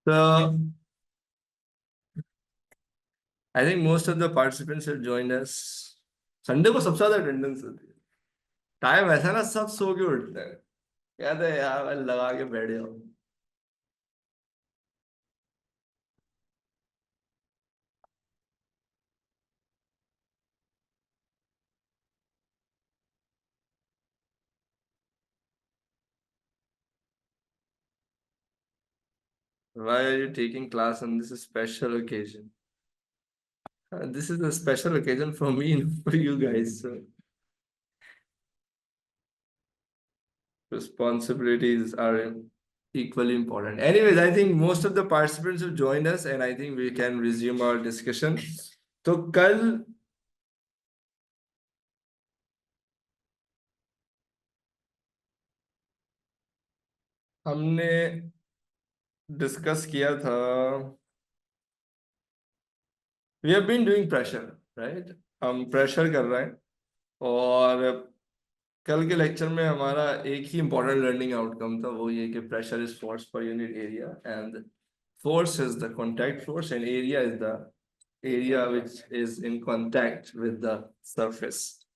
So I think most of the participants have joined us. Sunday को सबसे ज्यादा attendance होती है। टाइम ऐसा ना, सब सो के उठते हैं, कहते हैं यार भाई लगा के बैठ जाओ। Why are you taking class on this special occasion? This is a special occasion for me, not for you guys. So responsibilities are equally important. Anyways, I think most of the participants have joined us, and I think we can resume our discussion. तो कल हमने discuss किया था, we have been doing pressure, right. हम pressure कर रहे हैं, और कल के लेक्चर में हमारा एक ही इंपॉर्टेंट लर्निंग आउटकम था, वो ये कि pressure is force per unit area, and force is the contact force, and area is the area which is in contact with the surface.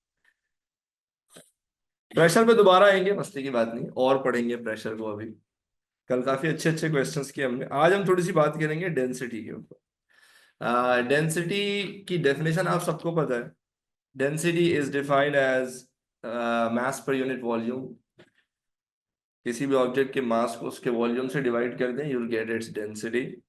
Pressure पे दोबारा आएंगे, मस्ती की बात नहीं, और पढ़ेंगे प्रेशर को। अभी कल काफी अच्छे अच्छे क्वेश्चंस किए हमने, आज हम थोड़ी सी बात करेंगे डेंसिटी के ऊपर। डेंसिटी की डेफिनेशन आप सबको पता है। Density is defined as mass per unit volume. किसी भी ऑब्जेक्ट के मास को उसके वॉल्यूम से डिवाइड कर दें, you will get its density.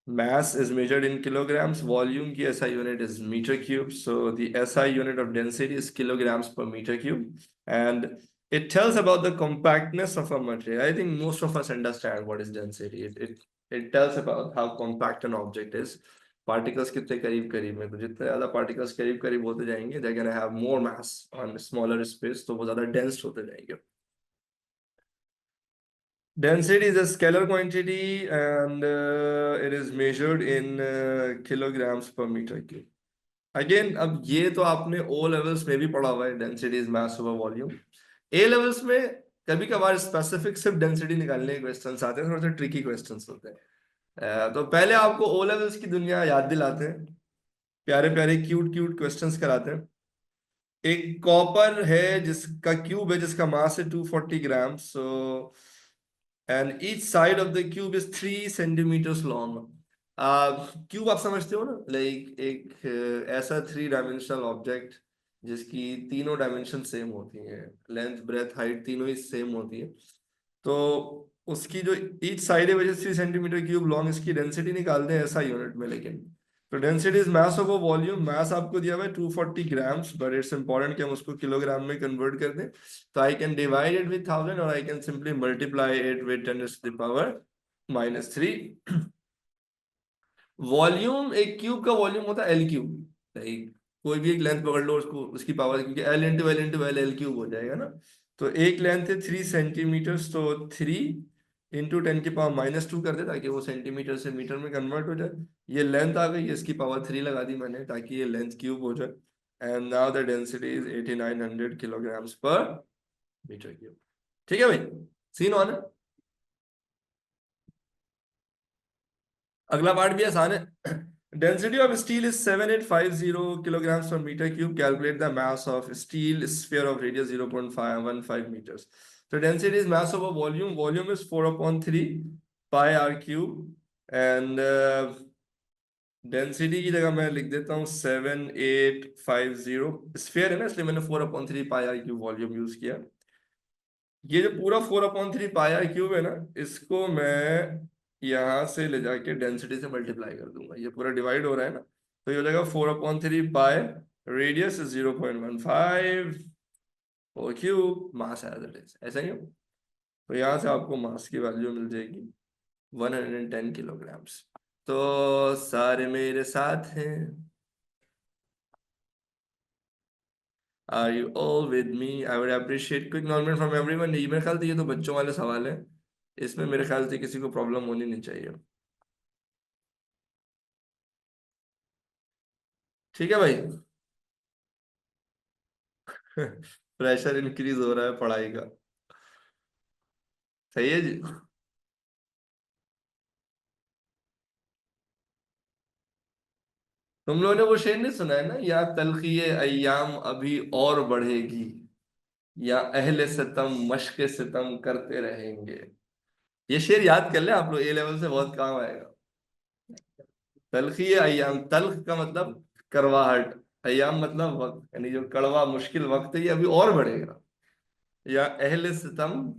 Mass is measured in kilograms. Volume की SI unit is meter cube. So the SI unit of density is kilograms per meter cube. And it tells about the compactness of a material. I think most of us understand what is density. It tells about how compact an object is. Particles कितने करीब करीब हैं, तो जितने ज्यादा particles करीब करीब होते जाएंगे, they're gonna have more mass on smaller space, तो वो ज्यादा dense होते जाएंगे। Density is a scalar quantity, and it is measured in kilograms per meter cube. Again, अब ये तो आपने ओ लेवल्स में भी पढ़ा हुआ है, density is mass over volume. A levels में कभी कभार स्पेसिफिक सिर्फ डेंसिटी निकालने के क्वेश्चंस आते हैं, थोड़े से ट्रिकी क्वेश्चंस होते हैं। तो पहले आपको ओ लेवल्स की दुनिया याद दिलाते हैं, प्यारे प्यारे क्यूट क्यूट क्वेश्चंस कराते हैं। एक कॉपर है जिसका क्यूब है, जिसका मास है 240 gram, so and each side of the cube is 3 centimetres long. Cube आप समझते हो ना, लाइक एक ऐसा 3 डायमेंशनल ऑब्जेक्ट जिसकी तीनों डायमेंशन सेम होती हैं, लेंथ ब्रेथ हाइट तीनों ही सेम होती है। तो उसकी जो ईच साइड है वजह 3 सेंटीमीटर क्यूब लॉन्ग, इसकी डेंसिटी निकालते हैं ऐसा यूनिट में। लेकिन तो density is mass over volume. Mass आपको दिया हुआ है 240 ग्राम्स, बट इट्स इंपॉर्टेंट कि हम उसको किलोग्राम में कन्वर्ट कर दें। तो I can divide it with 1000, और I can simply multiply it with 10⁻³ volume, एक क्यूब का वॉल्यूम होता है एल क्यूब। लाइक कोई भी एक लेंथ पकड़ लो, उसको उसकी पावर, क्योंकि L into L into L L cube हो जाएगा ना। तो एक लेंथ है 3 सेंटीमीटर, तो 3 × 10⁻² कर दे, ताकि वो सेंटीमीटर से मीटर में कन्वर्ट हो जाए। ये लेंथ आ गई, इसकी पावर 3 लगा दी मैंने, ताकि ये लेंथ क्यूब हो जाए। And now the density is 8900 kilograms per meter cube। ठीक है भाई, सीन ऑन है। अगला पार्ट भी आसान है। Density of steel is 7850 kilograms per meter cube। Calculate the mass of steel sphere of radius 0.515 meters। तो density is mass over volume. Volume is 4/3 pi r cube। And density की जगह मैं लिख देता हूँ 7850। स्फीयर है ना, इसलिए मैंने 4/3 pi r cube volume use किया। ये जो पूरा 4/3 pi r क्यूब है ना, इसको मैं यहां से ले जाके डेंसिटी से मल्टीप्लाई कर दूंगा। ये पूरा डिवाइड हो रहा है ना, तो ये हो जाएगा 4/3 पाई, रेडियस 0.15 और cube, mass as it is, ऐसा ही हो। तो यहाँ से आपको मास की वैल्यू मिल जाएगी 110 kilograms। तो सारे मेरे साथ हैं, are you all with me? I would appreciate quick knowledge from everyone. ये मेरे ख्याल से ये तो बच्चों वाले सवाल है, इसमें मेरे ख्याल से किसी को प्रॉब्लम होनी नहीं चाहिए। ठीक है भाई। प्रेशर इंक्रीज हो रहा है पढ़ाई का, सही है जी। तुम लोगों ने वो शेर नहीं सुना है ना, या तलखी अय्याम अभी और बढ़ेगी, या अहले सितम मश्क सितम करते रहेंगे। ये शेर याद कर ले आप लोग, ए लेवल से बहुत काम आएगा। तलखी अय्याम, तल्ख का मतलब करवाहट, अय्याम मतलब वक्त, यानी जो कड़वा मुश्किल वक्त है ये अभी और बढ़ेगा। या अहले सितम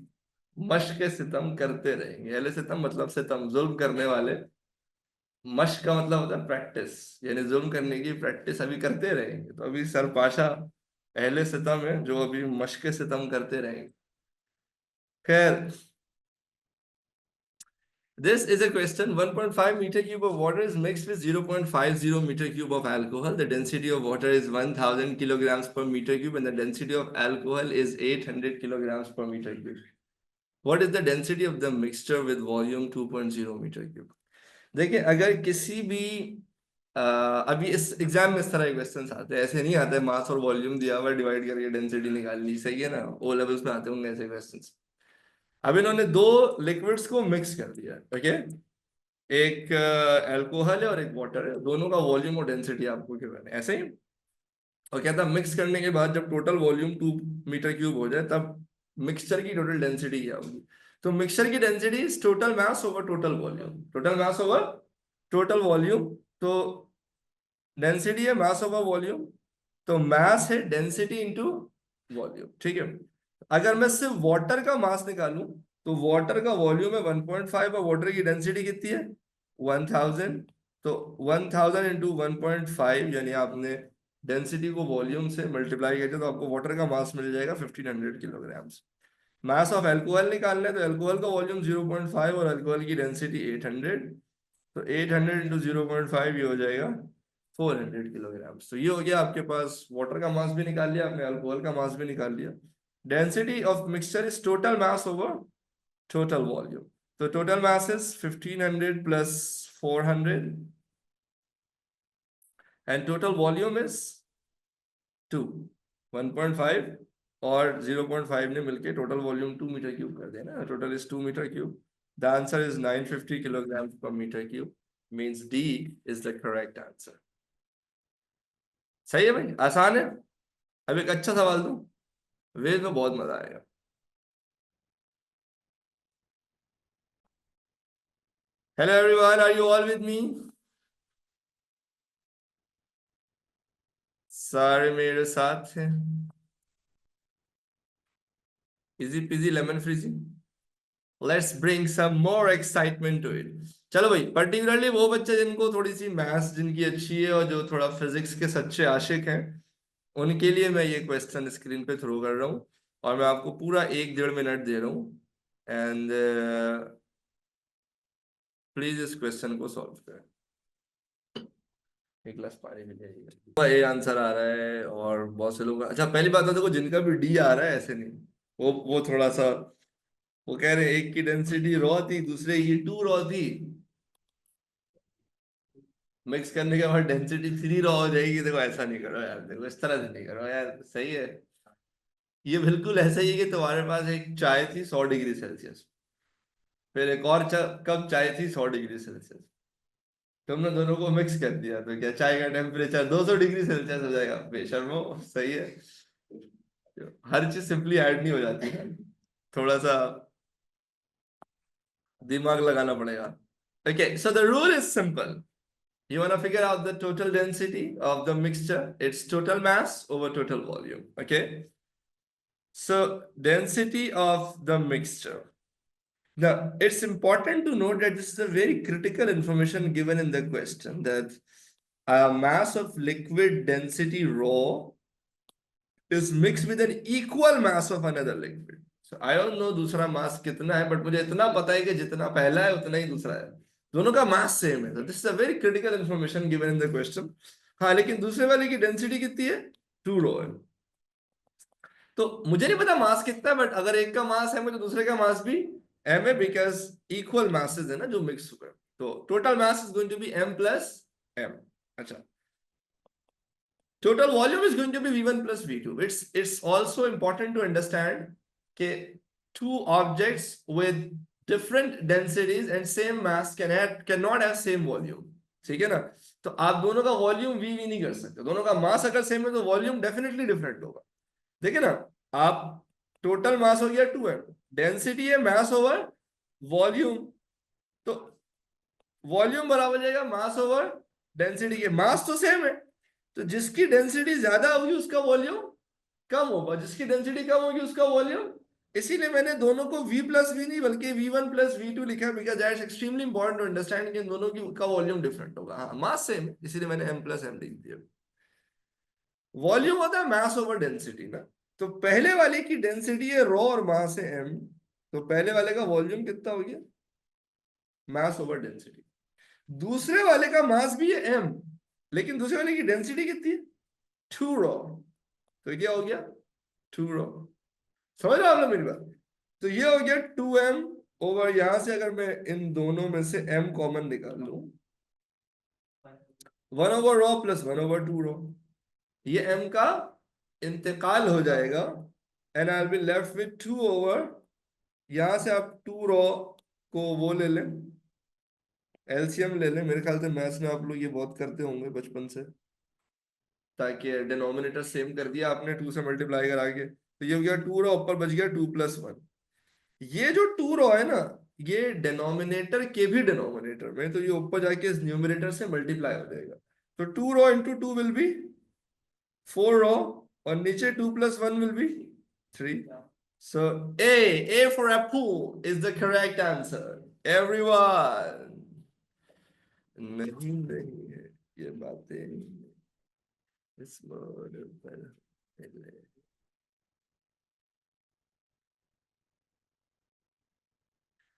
मश्क सितम करते रहेंगे। अहले सितम मतलब सितम, जुल्म करने वाले। मश्क का मतलब होता है प्रैक्टिस, यानी जुल्म करने की प्रैक्टिस अभी करते रहेंगे। तो अभी सरपाशा अहले सितम है जो अभी मश्क सितम करते रहेंगे। खैर, this is a question. 1.5 meter cube of water is mixed with 0.50 meter cube of alcohol. The density of water is 1000 kilograms per meter cube and the density of alcohol is 800 kilograms per meter cube. What is the density of the mixture with volume 2.0 meter cube? देखिए, अगर किसी भी अभी इस exam में इस तरह के क्वेश्चन आते हैं, ऐसे नहीं आते मास और वॉल्यूम दिया हुआ डिवाइड करके डेंसिटी निकाल ली, सही है ना, ओ लेवल्स में आते होंगे ऐसे क्वेश्चंस। अब इन्होंने दो लिक्विड्स को मिक्स कर दिया, ओके, एक अल्कोहल है और एक वाटर है, दोनों का वॉल्यूम और डेंसिटी आपको गिवन है ऐसे ही। और कहता है मिक्स करने के बाद जब टोटल वॉल्यूम 2 मीटर क्यूब हो जाए तब मिक्सचर की टोटल डेंसिटी क्या होगी। तो मिक्सचर की density is total mass over total volume, total mass over total volume. तो डेंसिटी है मास ओवर वॉल्यूम, तो मास है डेंसिटी इंटू वॉल्यूम, ठीक है। अगर मैं सिर्फ वाटर का मास निकालूं तो वाटर का वॉल्यूम है 1.5 और वाटर की डेंसिटी कितनी है 1000। तो 1000 इंटू 1.5 यानी आपने डेंसिटी को वॉल्यूम से मल्टीप्लाई करके तो आपको वाटर का मास मिल जाएगा 1500 किलोग्राम्स। मास ऑफ अल्कोहल निकालना है तो अल्कोहल का वॉल्यूम 0.5 और अल्कोहल की डेंसिटी 800। तो 800 इंटू 0.5 ये हो जाएगा 400 किलोग्राम्स। तो ये हो गया आपके पास, वाटर का मास भी निकाल लिया आपने, अल्कोहल का मास भी निकाल लिया। Density of mixture is total mass over total volume. So total mass is 1500 plus 400 and total volume is 2, 1.5 और 0.5 ने मिलके टोटल वॉल्यूम 2 मीटर क्यूब कर देना, total is 2 metre cube. The answer is 950 kilograms per meter cube, means D is the correct answer। सही है भाई, आसान है। अब एक अच्छा सवाल दूं, वेद में बहुत मजा आएगा। Hello everyone, are you all with me? सारे मेरे साथ हैं, इजी पीजी लेमन फ्रीजी। Let's bring some more excitement to it. चलो भाई, पर्टिकुलरली वो बच्चे जिनको थोड़ी सी मैथ्स जिनकी अच्छी है और जो थोड़ा फिजिक्स के सच्चे आशिक हैं, उनके लिए मैं ये क्वेश्चन स्क्रीन पे थ्रो कर रहा हूँ और मैं आपको पूरा 1-1.5 मिनट दे रहा हूँ। एंड प्लीज इस क्वेश्चन को सॉल्व करें। एक गिलास पानी भी ले, ये आंसर आ रहा है और बहुत से लोग, अच्छा पहली बात है देखो, जिनका भी डी आ रहा है ऐसे नहीं, वो थोड़ा सा, वो कह रहे हैं एक की डेंसिटी रॉ थी दूसरे की 2 रॉ थी, मिक्स करने के बाद डेंसिटी 3 रॉ हो जाएगी। देखो ऐसा नहीं करो यार, देखो इस तरह से नहीं करो यार, सही है। ये बिल्कुल ऐसा ही है कि तुम्हारे पास एक चाय थी 100 डिग्री सेल्सियस, फिर एक और कप चाय थी 100 डिग्री सेल्सियस, तुमने दोनों को मिक्स कर दिया तो क्या चाय का टेम्परेचर 200 डिग्री सेल्सियस हो जाएगा? बेशर्मो, सही है। हर चीज सिंपली ऐड नहीं हो जाती है, थोड़ा सा दिमाग लगाना पड़ेगा। Okay, so the rule is simple. You want to figure out the total density of the mixture? It's total mass over total volume. Okay. So density of the mixture. Now, it's important to note that this is a very critical information given in the question, that a mass of liquid density rho is mixed with an equal mass of another liquid. So I don't know दूसरा मास कितना है, but मुझे इतना पता है कि जितना पहला है उतना ही दूसरा है, दोनों का मास सेम है। This is a very critical information given in the question. हाँ, लेकिन दूसरे वाले की डेंसिटी कितनी है 2 रो है। तो मुझे नहीं पता मास कितना है, बट अगर एक का मास है तो दूसरे का मास भी m है, बिकॉज इक्वल मासेस है ना जो मिक्स हुए। तो total mass is going to be m plus m। अच्छा, total volume is going to be V1 plus V2. It's also important to understand that two objects with different densities and same mass cannot have same volume. ठीक है ना? तो आप दोनों का volume we we नहीं कर सकते, दोनों का मास अगर सेम है तो वॉल्यूम डेफिनेटली डिफरेंट होगा। देखिए ना, आप टोटल मास हो गया 2m, डेंसिटी है मास ओवर वॉल्यूम, तो वॉल्यूम बराबर हो जाएगा मास ओवर डेंसिटी के, मास तो सेम है, तो जिसकी डेंसिटी ज्यादा होगी उसका वॉल्यूम कम होगा, जिसकी डेंसिटी कम होगी उसका वॉल्यूम। इसीलिए मैंने दोनों को v प्लस वी नहीं बल्कि v1 प्लस v2 लिखा है, because that's extremely important to understand कि इन दोनों की का वॉल्यूम डिफरेंट होगा। हाँ मास सेम है इसीलिए मैंने m प्लस m लिख दिया। वॉल्यूम होता है मास ओवर डेंसिटी ना, तो पहले वाले की डेंसिटी है रॉ और मास है m, तो पहले वाले का वॉल्यूम कितना हो गया, मास ओवर डेंसिटी। दूसरे वाले का मास भी है m, लेकिन दूसरे वाले की डेंसिटी कितनी है, 2 रॉ, तो क्या हो गया 2 रॉ। समझ रहे हो आप लोग मेरी बात। तो ये हो गया 2m ओवर, यहां से अगर मैं इन दोनों में से m कॉमन निकाल लूं, 1 over raw plus 1 over 2 raw, ये m का इंतकाल हो जाएगा, and I will be left with 2 over, यहां से आप 2 रॉ को वो ले लें, एलसीएम ले लें। मेरे ख्याल से मैथ्स में आप लोग ये बहुत करते होंगे बचपन से, ताकि डिनोमिनेटर सेम कर दिया आपने 2 से मल्टीप्लाई करा के, तो ये हो गया 2 रॉ, ऊपर बच गया 2 प्लस 1। ये जो 2 रॉ है ना, ये डिनोमिनेटर के भी डिनोमिनेटर में, तो ये ऊपर जाके इस न्यूमरेटर से मल्टीप्लाई हो जाएगा, तो 2 raw into 2 will be 4 raw, और नीचे 2 plus 1 will be 3। So A for apple is the correct answer. Everyone. नहीं नहीं है ये बातें इस मोड पर।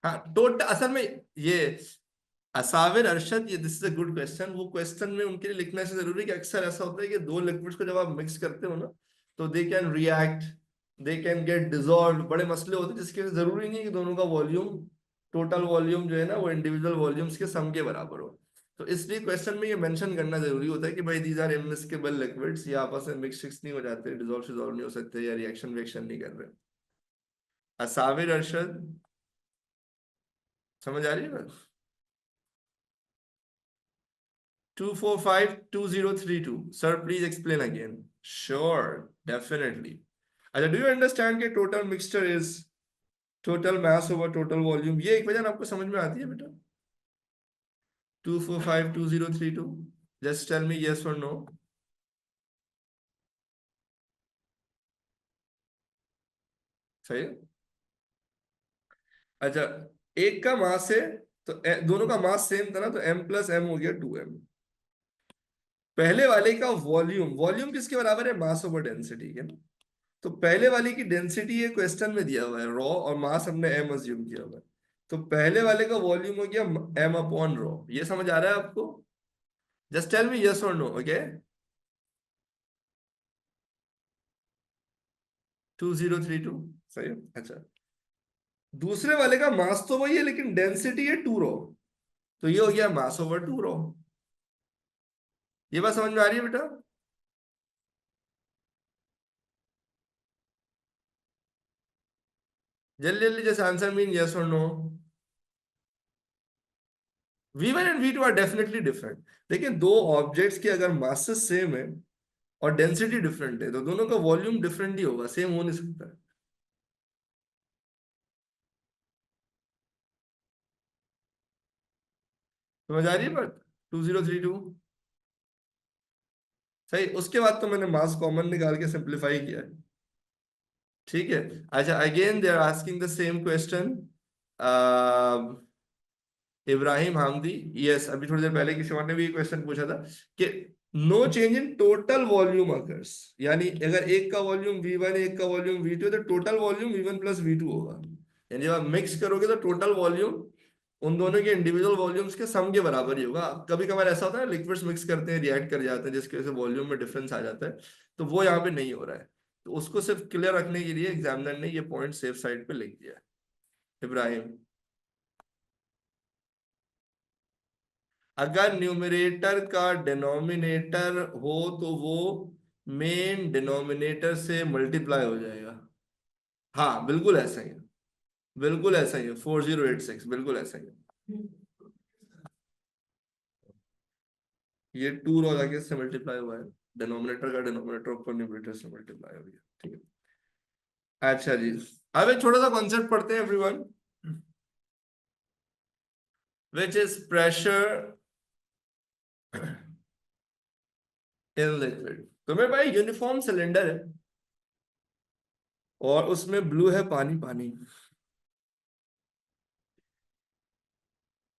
हाँ टोटल असल में ये असाविर अरशद, ये this is a good question. वो क्वेश्चन में उनके लिए लिखना ऐसे जरूरी है कि अक्सर ऐसा होता है कि दो लिक्विड्स को जब आप मिक्स करते हो ना, तो they can react, they can get dissolve, बड़े मसले होते हैं, जिसके लिए जरूरी नहीं है कि दोनों का वॉल्यूम, टोटल वॉल्यूम जो है ना वो इंडिविजुअल वॉल्यूम्स के सम के बराबर हो। तो इसलिए क्वेश्चन में ये मेंशन करना जरूरी होता है कि भाई दीज आर इमिस्केबल लिक्विड्स, ये आपस में मिक्स नहीं हो जाते, डिजॉल्व नहीं हो सकते, या रिएक्शन वेक्शन नहीं कर रहे। असाविर अरशद, समझ आ रही है बात। 2452032 sir please explain again. Sure, definitely. अच्छा, डू यू अंडरस्टैंड कि total mixture is total mass over total volume, ये इक्वेशन आपको समझ में आती है बेटा? 2452032, जस्ट टेल मी यस और नो। सही है। अच्छा, एक का मास है, तो दोनों का मास सेम था ना, तो m प्लस m हो गया 2m। पहले वाले का वॉल्यूम, वॉल्यूम किसके बराबर है, मास ओवर डेंसिटी के ना, तो पहले वाले की डेंसिटी ये क्वेश्चन में दिया हुआ है रॉ, और मास हमने m अज्यूम किया हुआ है, तो पहले वाले का वॉल्यूम हो गया m अपॉन रॉ। ये समझ आ रहा है आपको? जस्ट टेल मी यस और नो, ओके। 2032 सही है। अच्छा, दूसरे वाले का मास तो वही है लेकिन डेंसिटी है 2 रॉ, तो ये हो गया मास ओवर 2 रॉ। ये बात समझ में आ रही है बेटा? जल्दी जल्दी जैसे आंसर मीन यस और no. V1 and V2 are definitely different. देखिए, दो ऑब्जेक्ट्स के अगर मासेस सेम है और डेंसिटी डिफरेंट है, तो दोनों का वॉल्यूम डिफरेंट ही होगा, सेम हो नहीं सकता है। समझ आ रही है बात? 2032 सही। उसके बाद तो मैंने मास कॉमन निकाल के सिंप्लीफाई किया है। ठीक है। अच्छा, again they are asking the same question. Ibrahim Hamdi, yes, अभी थोड़ी देर पहले किसी और ने भी क्वेश्चन पूछा था कि no change in total volume occurs, यानी अगर एक का वॉल्यूम V1 एक का वॉल्यूम V2 है, तो total volume V1 plus V2 होगा। यानी जब आप मिक्स करोगे तो टोटल वॉल्यूम उन दोनों के इंडिविजुअल वॉल्यूम्स के सम के बराबर ही होगा। कभी कभार ऐसा होता है लिक्विड्स मिक्स करते हैं, रिएक्ट कर जाते हैं, जिसकी वजह से वॉल्यूम में डिफरेंस आ जाता है, तो वो यहाँ पे नहीं हो रहा है। तो उसको सिर्फ क्लियर रखने के लिए एग्जामिनर ने ये पॉइंट सेफ साइड पे लिख दिया है। इब्राहिम, अगर न्यूमरेटर का डिनोमिनेटर हो तो वो मेन डिनोमिनेटर से मल्टीप्लाई हो जाएगा। हाँ बिल्कुल ऐसा ही है, बिल्कुल ऐसा ही है, 4086 बिल्कुल ऐसा ही है। ये 2 रॉ जाके इससे मल्टीप्लाई हुआ है, डिनोमिनेटर का डिनोमिनेटर ऊपर न्यूमरेटर से मल्टीप्लाई हो गया, ठीक है। अच्छा जी, अब एक छोटा सा कॉन्सेप्ट पढ़ते हैं everyone, which is pressure in liquid. तो मेरे भाई यूनिफॉर्म सिलेंडर है और उसमें ब्लू है पानी पानी,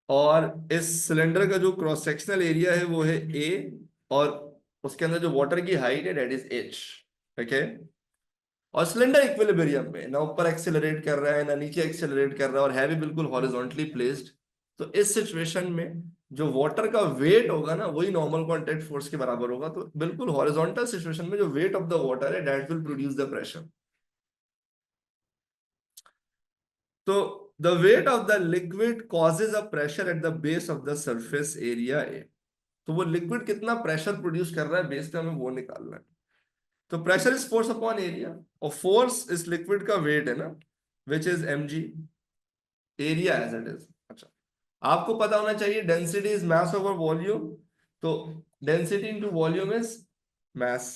और इस सिलेंडर का जो क्रॉस सेक्शनल एरिया है वो है ए, और उसके अंदर जो वाटर की हाइट है डेट इज एच, ओके। और सिलेंडर इक्विलिब्रियम में, ना ऊपर एक्सेलरेट कर रहा है ना नीचे एक्सेलरेट कर रहा है, और है भी बिल्कुल हॉरिजॉन्टली प्लेस्ड। तो इस सिचुएशन में जो वाटर का वेट होगा ना वही नॉर्मल कॉन्टैक्ट फोर्स के बराबर होगा। तो बिल्कुल हॉरिजॉन्टल सिचुएशन में जो वेट ऑफ द वाटर है that will produce the pressure. तो the weight of the liquid causes a pressure at the base of the surface area A. तो वो लिक्विड कितना प्रेशर प्रोड्यूस कर रहा है बेस पे हमें वो निकालना है। तो pressure is force upon area, और फोर्स इस लिक्विड का वेट है ना, which is mg, area as it is. अच्छा, आपको पता होना चाहिए density is mass over volume. तो density into volume is mass.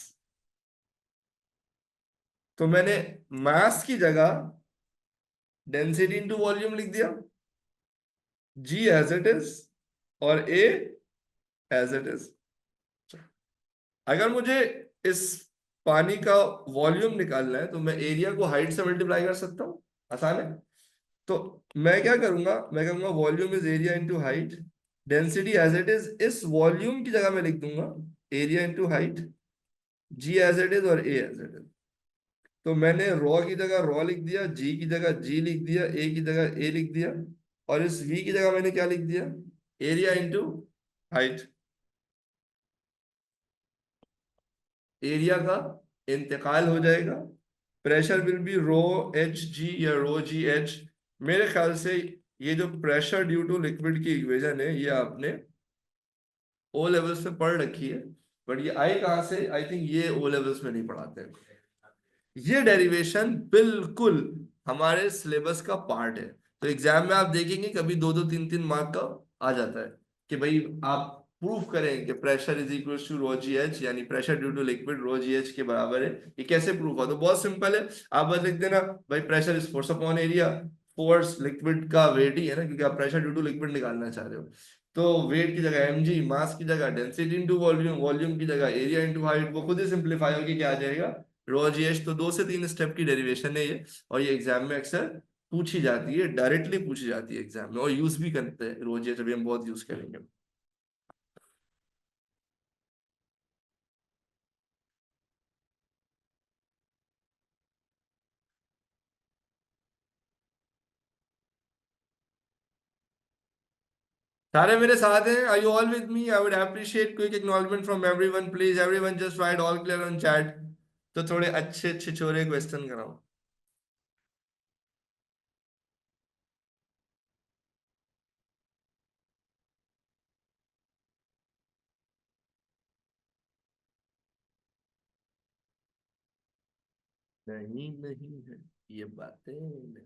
तो मैंने मास की जगह डेंसिटी इंटू वॉल्यूम लिख दिया, g एज इट इज और a एज इट इज। अगर मुझे इस पानी का वॉल्यूम निकालना है तो मैं एरिया को हाइट से मल्टीप्लाई कर सकता हूँ, आसान है। तो मैं क्या करूंगा, मैं कहूंगा volume is area into height, density as it is इस वॉल्यूम की जगह मैं लिख दूंगा area into height, g as it is और ए एज इट इज। तो मैंने रॉ की जगह रॉ लिख दिया, जी की जगह जी लिख दिया, ए की जगह ए लिख दिया, और इस वी की जगह मैंने क्या लिख दिया, एरिया इंटू हाइट। एरिया का इंतकाल हो जाएगा, pressure will be rho h g या रो जी एच। मेरे ख्याल से ये जो प्रेशर ड्यू टू लिक्विड की इक्वेशन है ये आपने ओ लेवल्स में पढ़ रखी है, बट ये आई कहाँ से, आई थिंक ये ओ लेवल्स में नहीं पढ़ाते हैं। ये डेरिवेशन बिल्कुल हमारे सिलेबस का पार्ट है। तो एग्जाम में आप देखेंगे कभी 2-2 3-3 मार्क का आ जाता है कि भाई आप प्रूफ करें कि pressure is equal to rho g h, यानी pressure due to liquid rho g h के बराबर है। ये कैसे प्रूफ हुआ, तो बहुत सिंपल है। आप बस लिख देना भाई pressure is force upon area. Force liquid का वेट ही है ना, क्योंकि आप प्रेशर ड्यू टू लिक्विड निकालना चाह रहे हो। तो वेट की जगह mg, मास की जगह डेंसिटी इंटू वॉल्यूम, वॉल्यूम की जगह एरिया इंटू हाइट, वो खुद ही सिंप्लीफाई होगी क्या आ जाएगा, रो जी एच। तो 2 से 3 स्टेप की डेरिवेशन है ये, और ये एग्जाम में अक्सर पूछी जाती है, डायरेक्टली पूछी जाती है एग्जाम में, और यूज भी करते हैं रो जी एच, अभी हम बहुत यूज करेंगे। सारे मेरे साथ हैं, are you all with me? I would appreciate quick acknowledgement from everyone please, everyone just write all clear on chat. तो थोड़े अच्छे अच्छे छोरे क्वेश्चन कराओ। नहीं नहीं है ये बातें नहीं,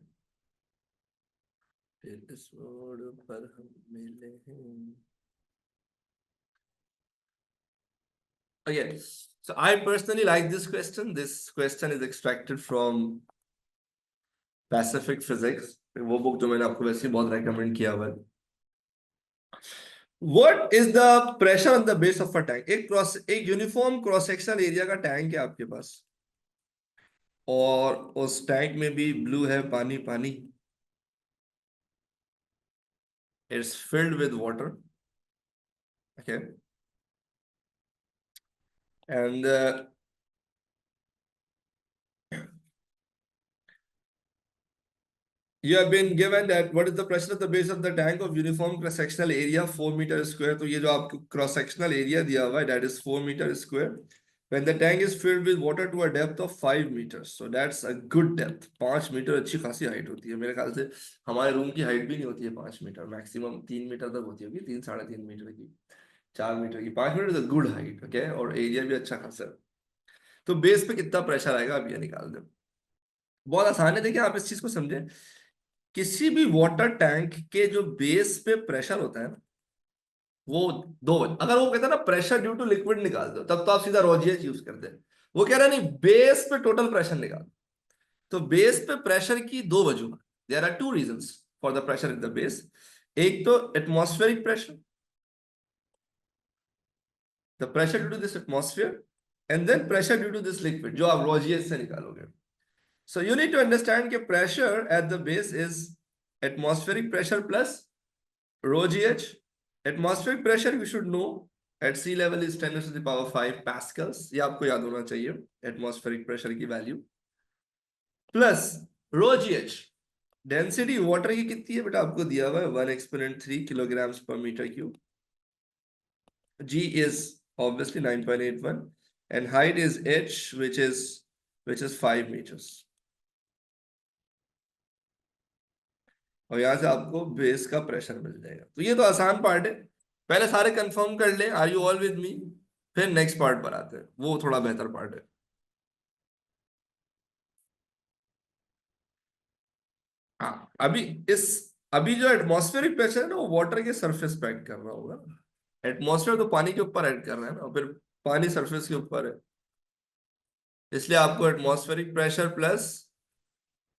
फिर इस रोड पर हम मिले हैं। Okay, so I personally like this question. This question is extracted from Pacific Physics, वो बुक जो मैंने आपको वैसे ही बहुत रेकमेंड किया हुआ है। What is the pressure on the base of a tank? एक यूनिफॉर्म क्रॉस सेक्शनल एरिया का टैंक है आपके पास, और उस टैंक में भी ब्लू है पानी पानी, it's filled with water, okay. And you have been given that what is the pressure at the base of the tank of uniform cross sectional area 4 meter square। तो ये जो आपको क्रॉस सेक्शनल एरिया दिया हुआ है that is 4 meter square when the tank is filled with water to a depth of 5 meters, so that's a good depth। 5 metre अच्छी खासी height होती है, मेरे ख्याल से हमारे रूम की हाइट भी नहीं होती है 5 मीटर, मैक्सिमम 3 मीटर तक होती होगी, 3-3.5 मीटर की, 4 मीटर की। 5 metre is a good height, okay, और एरिया भी अच्छा खासा है। तो बेस पे कितना प्रेशर आएगा आप ये निकाल दो, बहुत आसान है। देखिए आप इस चीज को समझें, किसी भी वाटर टैंक के जो बेस पे प्रेशर होता है ना, वो दो, अगर वो कहता है ना प्रेशर ड्यू टू लिक्विड निकाल दो, तब तो आप सीधा रोजियस यूज करते हैं। वो कह रहा है नहीं, बेस पे टोटल प्रेशर निकाल। तो बेस पे प्रेशर की दो वजूह, there are two reasons for the pressure in the base. एक तो atmospheric pressure, the pressure due to this atmosphere, and then pressure due to this liquid जो आप रोजियस से निकालोगे। So you need to understand कि pressure at the base is atmospheric pressure plus rho gh. Atmospheric pressure you should know at sea level is 10 to the power 5 pascals, ये आपको याद होना चाहिए एटमॉस्फेरिक प्रेशर की value, plus rho gh। Density water की कितनी है बेटा, आपको दिया हुआ है 1 exponent 3 kilograms per meter cube। g is obviously 9.81 and height is h which is 5 meters। और यहां से आपको बेस का प्रेशर मिल जाएगा। तो ये तो आसान पार्ट है, पहले सारे कंफर्म कर ले, are you all with me. फिर नेक्स्ट पार्ट पर आते हैं, वो थोड़ा बेहतर पार्ट है। हाँ इस अभी जो एटमॉस्फेरिक प्रेशर है ना, वो वाटर के सरफेस पे एक्ट कर रहा होगा। एटमॉस्फेयर तो पानी के ऊपर एक्ट कर रहा है ना, फिर पानी सरफेस के ऊपर है, इसलिए आपको एटमॉस्फेरिक प्रेशर प्लस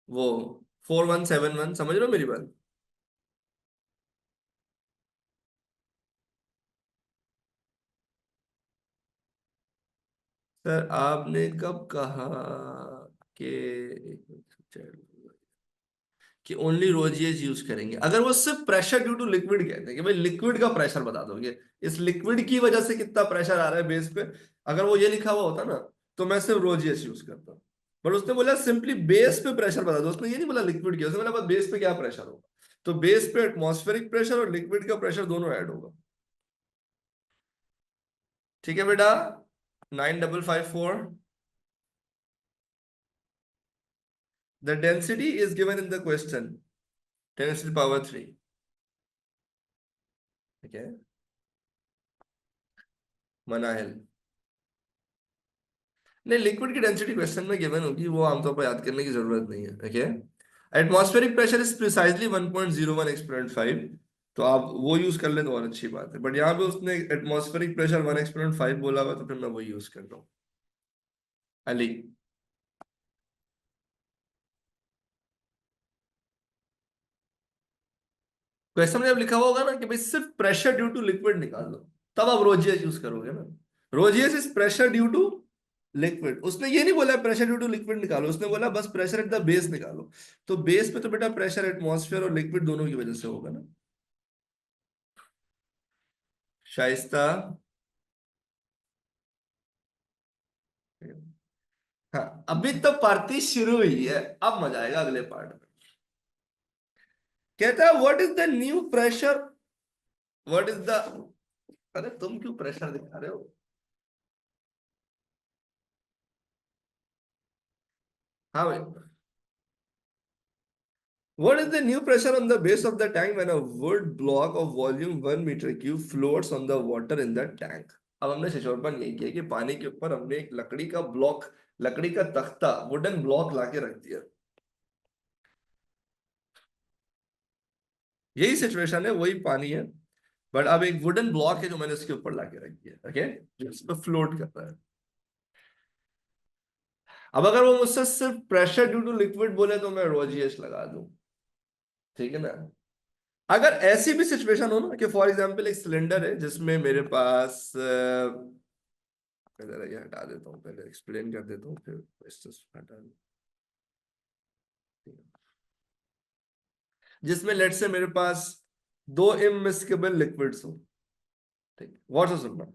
वो 4171, समझ रहे हो मेरी बात। सर आपने कब कहा कि कि ओनली रोजियस यूज करेंगे, अगर वो सिर्फ प्रेशर ड्यू टू लिक्विड कहते हैं कि भाई लिक्विड का प्रेशर बता दोगे, इस लिक्विड की वजह से कितना प्रेशर आ रहा है बेस पे, अगर वो ये लिखा हुआ होता ना, तो मैं सिर्फ रोजियस यूज करता। पर उसने बोला सिंपली बेस पे प्रेशर बता दो, उसने ये नहीं बोला लिक्विड की, उसने बोला बस बेस पे क्या प्रेशर होगा। तो बेस पे एटमॉस्फेरिक प्रेशर और लिक्विड का प्रेशर दोनों ऐड होगा। ठीक है बेटा, 9554। The density is given in the question 10 to the power 3। ठीक है, मनाहिल। नहीं, लिक्विड की डेंसिटी क्वेश्चन में गिवन होगी, वो आमतौर पर याद करने की जरूरत नहीं है। Okay, atmospheric pressure is precisely 1.01 exponent 5, तो आप वो यूज कर ले तो और अच्छी बात है, बट यहाँ पे उसने एटमॉस्फेरिक प्रेशर 1 एक्सपोनेंट 5 बोला हुआ, तो फिर मैं वही यूज कर रहा हूँ। अली, क्वेश्चन में जब लिखा हुआ होगा ना कि भाई सिर्फ प्रेशर ड्यू टू लिक्विड निकाल दो, तब आप रोजियस यूज करोगे ना। रोजियस is pressure due to liquid, उसने ये नहीं बोला प्रेशर ड्यू टू लिक्विड निकालो, उसने बोला बस प्रेशर एट द बेस निकालो। तो बेस पे तो बेटा प्रेशर एटमॉस्फेयर और लिक्विड दोनों की वजह से होगा ना। शाइस्ता, हाँ अभी तो पार्टी शुरू हुई है, अब मजा आएगा अगले पार्ट में। कहता है what is the new pressure, what is the, अरे तुम क्यों प्रेशर दिखा रहे हो। हाँ भाई, what is the new pressure on the base of the tank when a wood block of volume 1 meter cube floats on the water in the tank। अब हमने शिशोरपन यही किया कि पानी के ऊपर हमने एक लकड़ी का ब्लॉक, लकड़ी का तख्ता, वुडन ब्लॉक लाके रख दिया। यही सिचुएशन है, वही पानी है, बट अब एक वुडन ब्लॉक है जो मैंने उसके ऊपर लाके रख दिया। ओके, जो इस पर फ्लोट कर रहा है। अब अगर वो मुझसे सिर्फ प्रेशर ड्यू टू लिक्विड बोले तो मैं रोजियस लगा दूं, ठीक है ना। अगर ऐसी भी सिचुएशन हो ना कि फॉर एग्जांपल एक सिलेंडर है जिसमें मेरे पास जरा ये हटा देता हूँ, पहले एक्सप्लेन कर देता हूँ फिर हटा दूँ। जिसमें लेट से मेरे पास दो इमिस्केबल लिक्विड्स हो, ठीक, गौर से सुनना।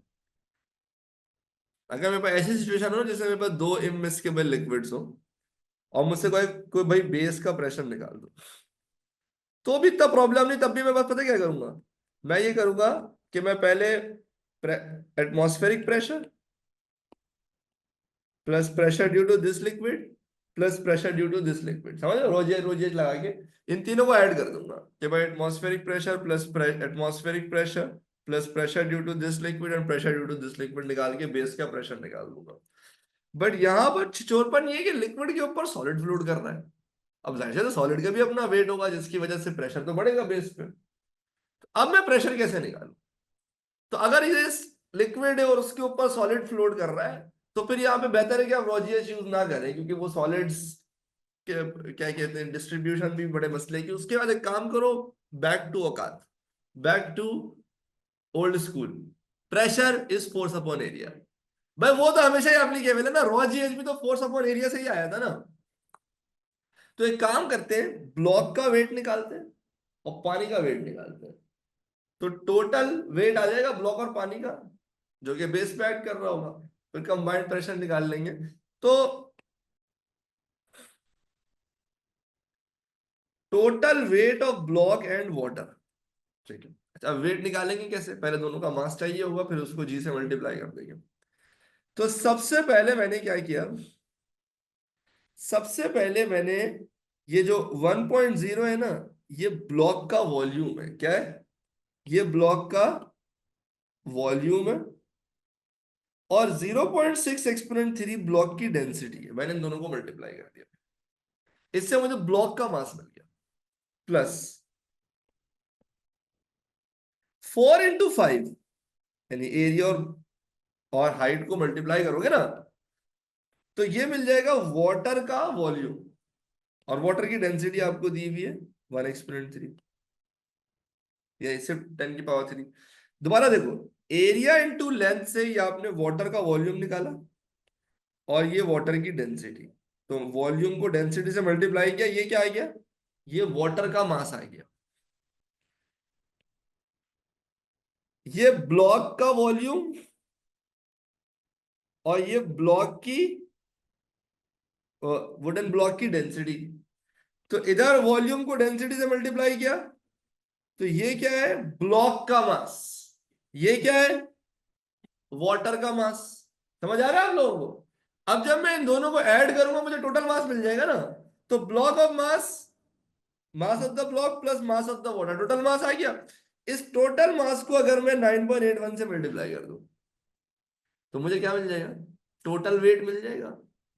अगर मेरे पास ऐसी सिचुएशन हो जिसमें मेरे पास दो इमिस्केबल लिक्विड्स हो और मुझसे कोई कोई भाई बेस का प्रेशर निकाल दो, तो भी इतना प्रॉब्लम नहीं, तब भी मैं बस पता क्या करूंगा, मैं ये करूंगा कि मैं पहले atmospheric pressure plus pressure due to this liquid plus pressure due to this liquid, समझ लो, रोजेज रोजेज लगा के इन तीनों को ऐड कर दूंगा कि भाई atmospheric pressure plus atmospheric pressure plus pressure due to this liquid and pressure due to this liquid निकाल के बेस का प्रेशर निकाल दूंगा। बट यहाँ पर छिचोरपन ये है कि लिक्विड के ऊपर सॉलिड फ्लूइड कर रहा है। अब जाहिर है तो सॉलिड का भी अपना वेट होगा, जिसकी वजह से प्रेशर तो बढ़ेगा बेस पे। अब मैं प्रेशर कैसे निकालूं, तो अगर ये लिक्विड है और उसके ऊपर सॉलिड फ्लोट कर रहा है, तो फिर यहाँ पे बेहतर है कि आप रॉजियस यूज ना करें, क्योंकि वो सॉलिड्स के क्या कहते हैं डिस्ट्रीब्यूशन भी बड़े मसले की। उसके बाद एक काम करो, बैक टू औकात, back to old school, pressure is force upon area. भाई वो तो हमेशा ही एप्लीकेबल है ना, रॉ जीएच भी तो फोर्स अपॉन एरिया से ही आया था ना। तो एक काम करते हैं, ब्लॉक का वेट निकालते हैं और पानी का वेट निकालते हैं। तो टोटल वेट आ जाएगा ब्लॉक और पानी का, जो कि बेस पे ऐड कर रहा होगा। फिर कंबाइंड प्रेशर निकाल लेंगे। तो total weight of block and water, ठीक है। अच्छा, वेट निकालेंगे कैसे? पहले दोनों का मास चाहिए होगा, फिर उसको जी से मल्टीप्लाई कर देंगे। तो सबसे पहले मैंने क्या किया, सबसे पहले मैंने ये जो 1.0 है ना, ये ब्लॉक का वॉल्यूम है। क्या है? ये ब्लॉक का वॉल्यूम है, और 0.6 एक्सपोनेंट 3 ब्लॉक की डेंसिटी है। मैंने इन दोनों को मल्टीप्लाई कर दिया, इससे मुझे ब्लॉक का मास मिल गया। प्लस 4 into 5, यानी एरिया और हाइट को मल्टीप्लाई करोगे ना, तो ये मिल जाएगा वाटर का वॉल्यूम। और वाटर की डेंसिटी आपको दी हुई है 1 एक्सपोनेंट 3, या इससे 10 की पावर 3। दोबारा देखो, एरिया इंटू लेंथ से ये आपने वाटर का वॉल्यूम निकाला, और ये वाटर की डेंसिटी। तो वॉल्यूम को डेंसिटी से मल्टीप्लाई किया, ये क्या आ गया? ये वाटर का मास आ गया। ये ब्लॉक का वॉल्यूम और ये ब्लॉक की वुडन ब्लॉक की डेंसिटी। तो इधर वॉल्यूम को डेंसिटी से मल्टीप्लाई किया, तो ये क्या है? ब्लॉक का मास। ये क्या है? वाटर का मास। समझ आ रहा है आप लोगों को? अब जब मैं इन दोनों को ऐड करूंगा, मुझे टोटल मास मिल जाएगा ना। तो block of mass, mass of the block plus mass of the water, total mass आ गया। इस टोटल मास को अगर मैं 9.81 से मल्टीप्लाई कर दूं, तो मुझे क्या मिल जाएगा? टोटल वेट मिल जाएगा,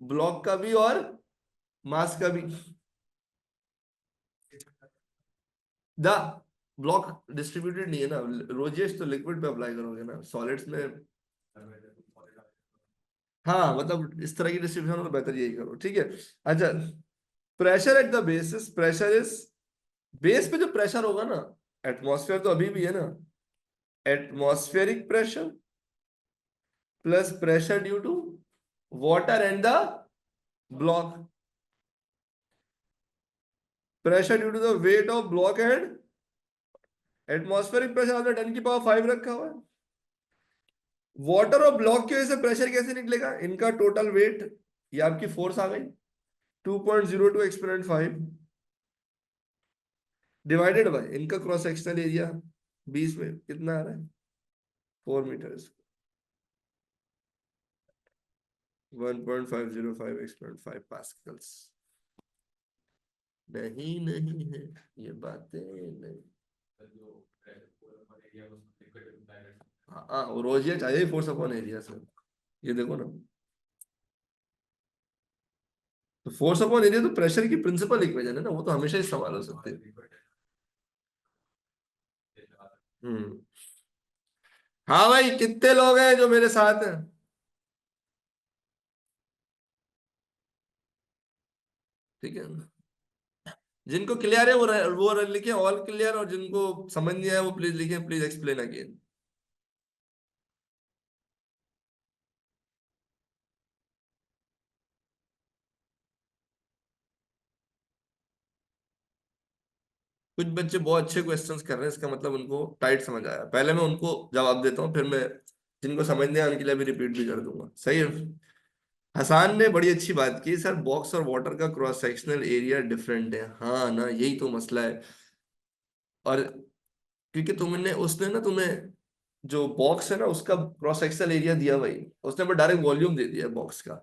ब्लॉक का भी और मास का भी। द ब्लॉक डिस्ट्रीब्यूटेड नहीं है ना, रोजेस तो लिक्विड पे अप्लाई करोगे ना, सॉलिड्स में। हाँ मतलब इस तरह की डिस्ट्रीब्यूशन हो तो बेहतर यही करो, ठीक है। अच्छा, pressure at the basis, pressure is, base पे जो प्रेशर होगा ना, एटमॉस्फेयर तो अभी भी है ना, atmospheric pressure plus pressure due to water and the block, pressure due to the weight of block and atmospheric pressure आपने 10 की पावर 5 रखा हुआ है। वाटर और ब्लॉक की वजह से प्रेशर कैसे निकलेगा? इनका टोटल वेट, ये आपकी फोर्स आ गई 2.02 एक्सपोनेंट 5 डिवाइडेड बाय इनका क्रॉस सेक्शनल एरिया 20 में कितना आ रहा है? 4 मीटर। 1.505 exponent 5 Pascal's. नहीं नहीं है ये बातें नहीं। हाँ हाँ, वो रोजिया चाहिए फोर्स अपॉन एरिया से। ये देखो ना, तो फोर्स अपॉन एरिया तो प्रेशर की प्रिंसिपल इक्वेशन है ना, वो तो हमेशा इस्तेमाल हो सकते हैं। हम्म। हाँ भाई, कितने लोग हैं जो मेरे साथ हैं? ठीक है, जिनको क्लियर है वो लिखे ऑल क्लियर, और जिनको समझ नहीं आया वो प्लीज लिखे प्लीज एक्सप्लेन अगेन। कुछ बच्चे बहुत अच्छे क्वेश्चंस कर रहे हैं, इसका मतलब उनको टाइट समझ आया। पहले मैं उनको जवाब देता हूँ, फिर मैं जिनको समझ नहीं आया उनके लिए भी रिपीट भी कर दूंगा, सही है। हसान ने बड़ी अच्छी बात की सर, बॉक्स और वाटर का क्रॉस सेक्शनल एरिया डिफरेंट है। हाँ ना, यही तो मसला है। और क्योंकि तुमने उसने ना तुम्हें जो बॉक्स है ना उसका क्रॉस सेक्शनल एरिया दिया भाई, उसने बस डायरेक्ट वॉल्यूम दे दिया बॉक्स का।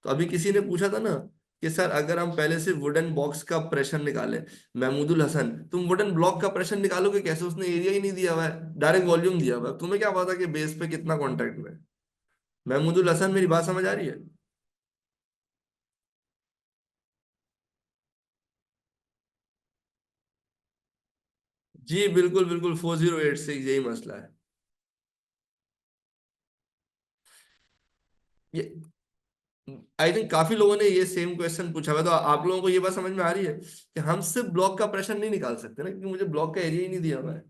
तो अभी किसी ने पूछा था ना कि सर अगर हम पहले से वुडन बॉक्स का प्रेशर निकालें, महमूदुल हसन तुम वुडन ब्लॉक का प्रेशर निकालोगे कैसे? उसने एरिया ही नहीं दिया हुआ है, डायरेक्ट वॉल्यूम दिया हुआ है। तुम्हें क्या पता कि बेस पे कितना कॉन्टेक्ट में है? महमूदुल हसन, मेरी बात समझ आ रही है? जी बिल्कुल बिल्कुल, 4086 यही मसला है। ये आई थिंक काफी लोगों ने ये सेम क्वेश्चन पूछा हुआ है, तो आप लोगों को ये बात समझ में आ रही है कि हम सिर्फ ब्लॉक का प्रेशर नहीं निकाल सकते ना, क्योंकि मुझे ब्लॉक का एरिया ही नहीं दिया हुआ है।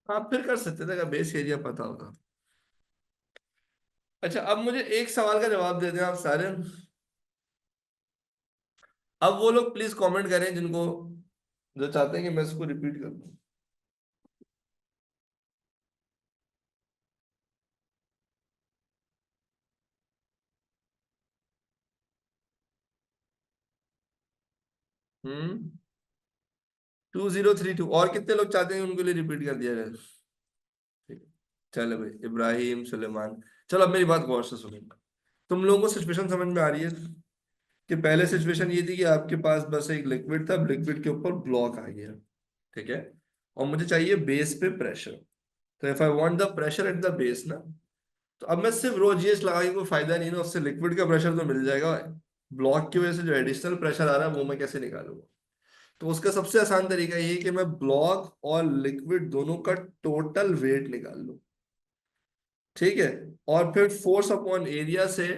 आप फिर कर सकते थे अगर बेस एरिया पता होता। अच्छा, अब मुझे एक सवाल का जवाब दे दें आप सारे। अब वो लोग प्लीज कमेंट करें जिनको, जो चाहते हैं कि मैं इसको रिपीट कर दूं। 2032, और कितने लोग चाहते हैं उनके लिए रिपीट कर दिया जाए? ठीक है। चलो भाई, इब्राहिम, सुलेमान। चलो अब मेरी बात गौर से सुनो। तुम लोगों को सिचुएशन समझ में आ रही है कि पहले सिचुएशन ये थी कि आपके पास बस एक लिक्विड था, लिक्विड के ऊपर ब्लॉक आ गया। ठीक है। और मुझे चाहिए बेस पे प्रेशर। तो if I want the pressure at the base ना, तो अब मैं सिर्फ रो जीएस लगाने कोई फायदा नहीं ना, उससे लिक्विड का प्रेशर तो मिल जाएगा। ब्लॉक की वजह से जो एडिशनल प्रेशर आ रहा है वो मैं कैसे निकालूंगा? तो उसका सबसे आसान तरीका ये है कि मैं ब्लॉक और लिक्विड दोनों का टोटल वेट निकाल लूं। ठीक है। और फिर फोर्स अपॉन एरिया से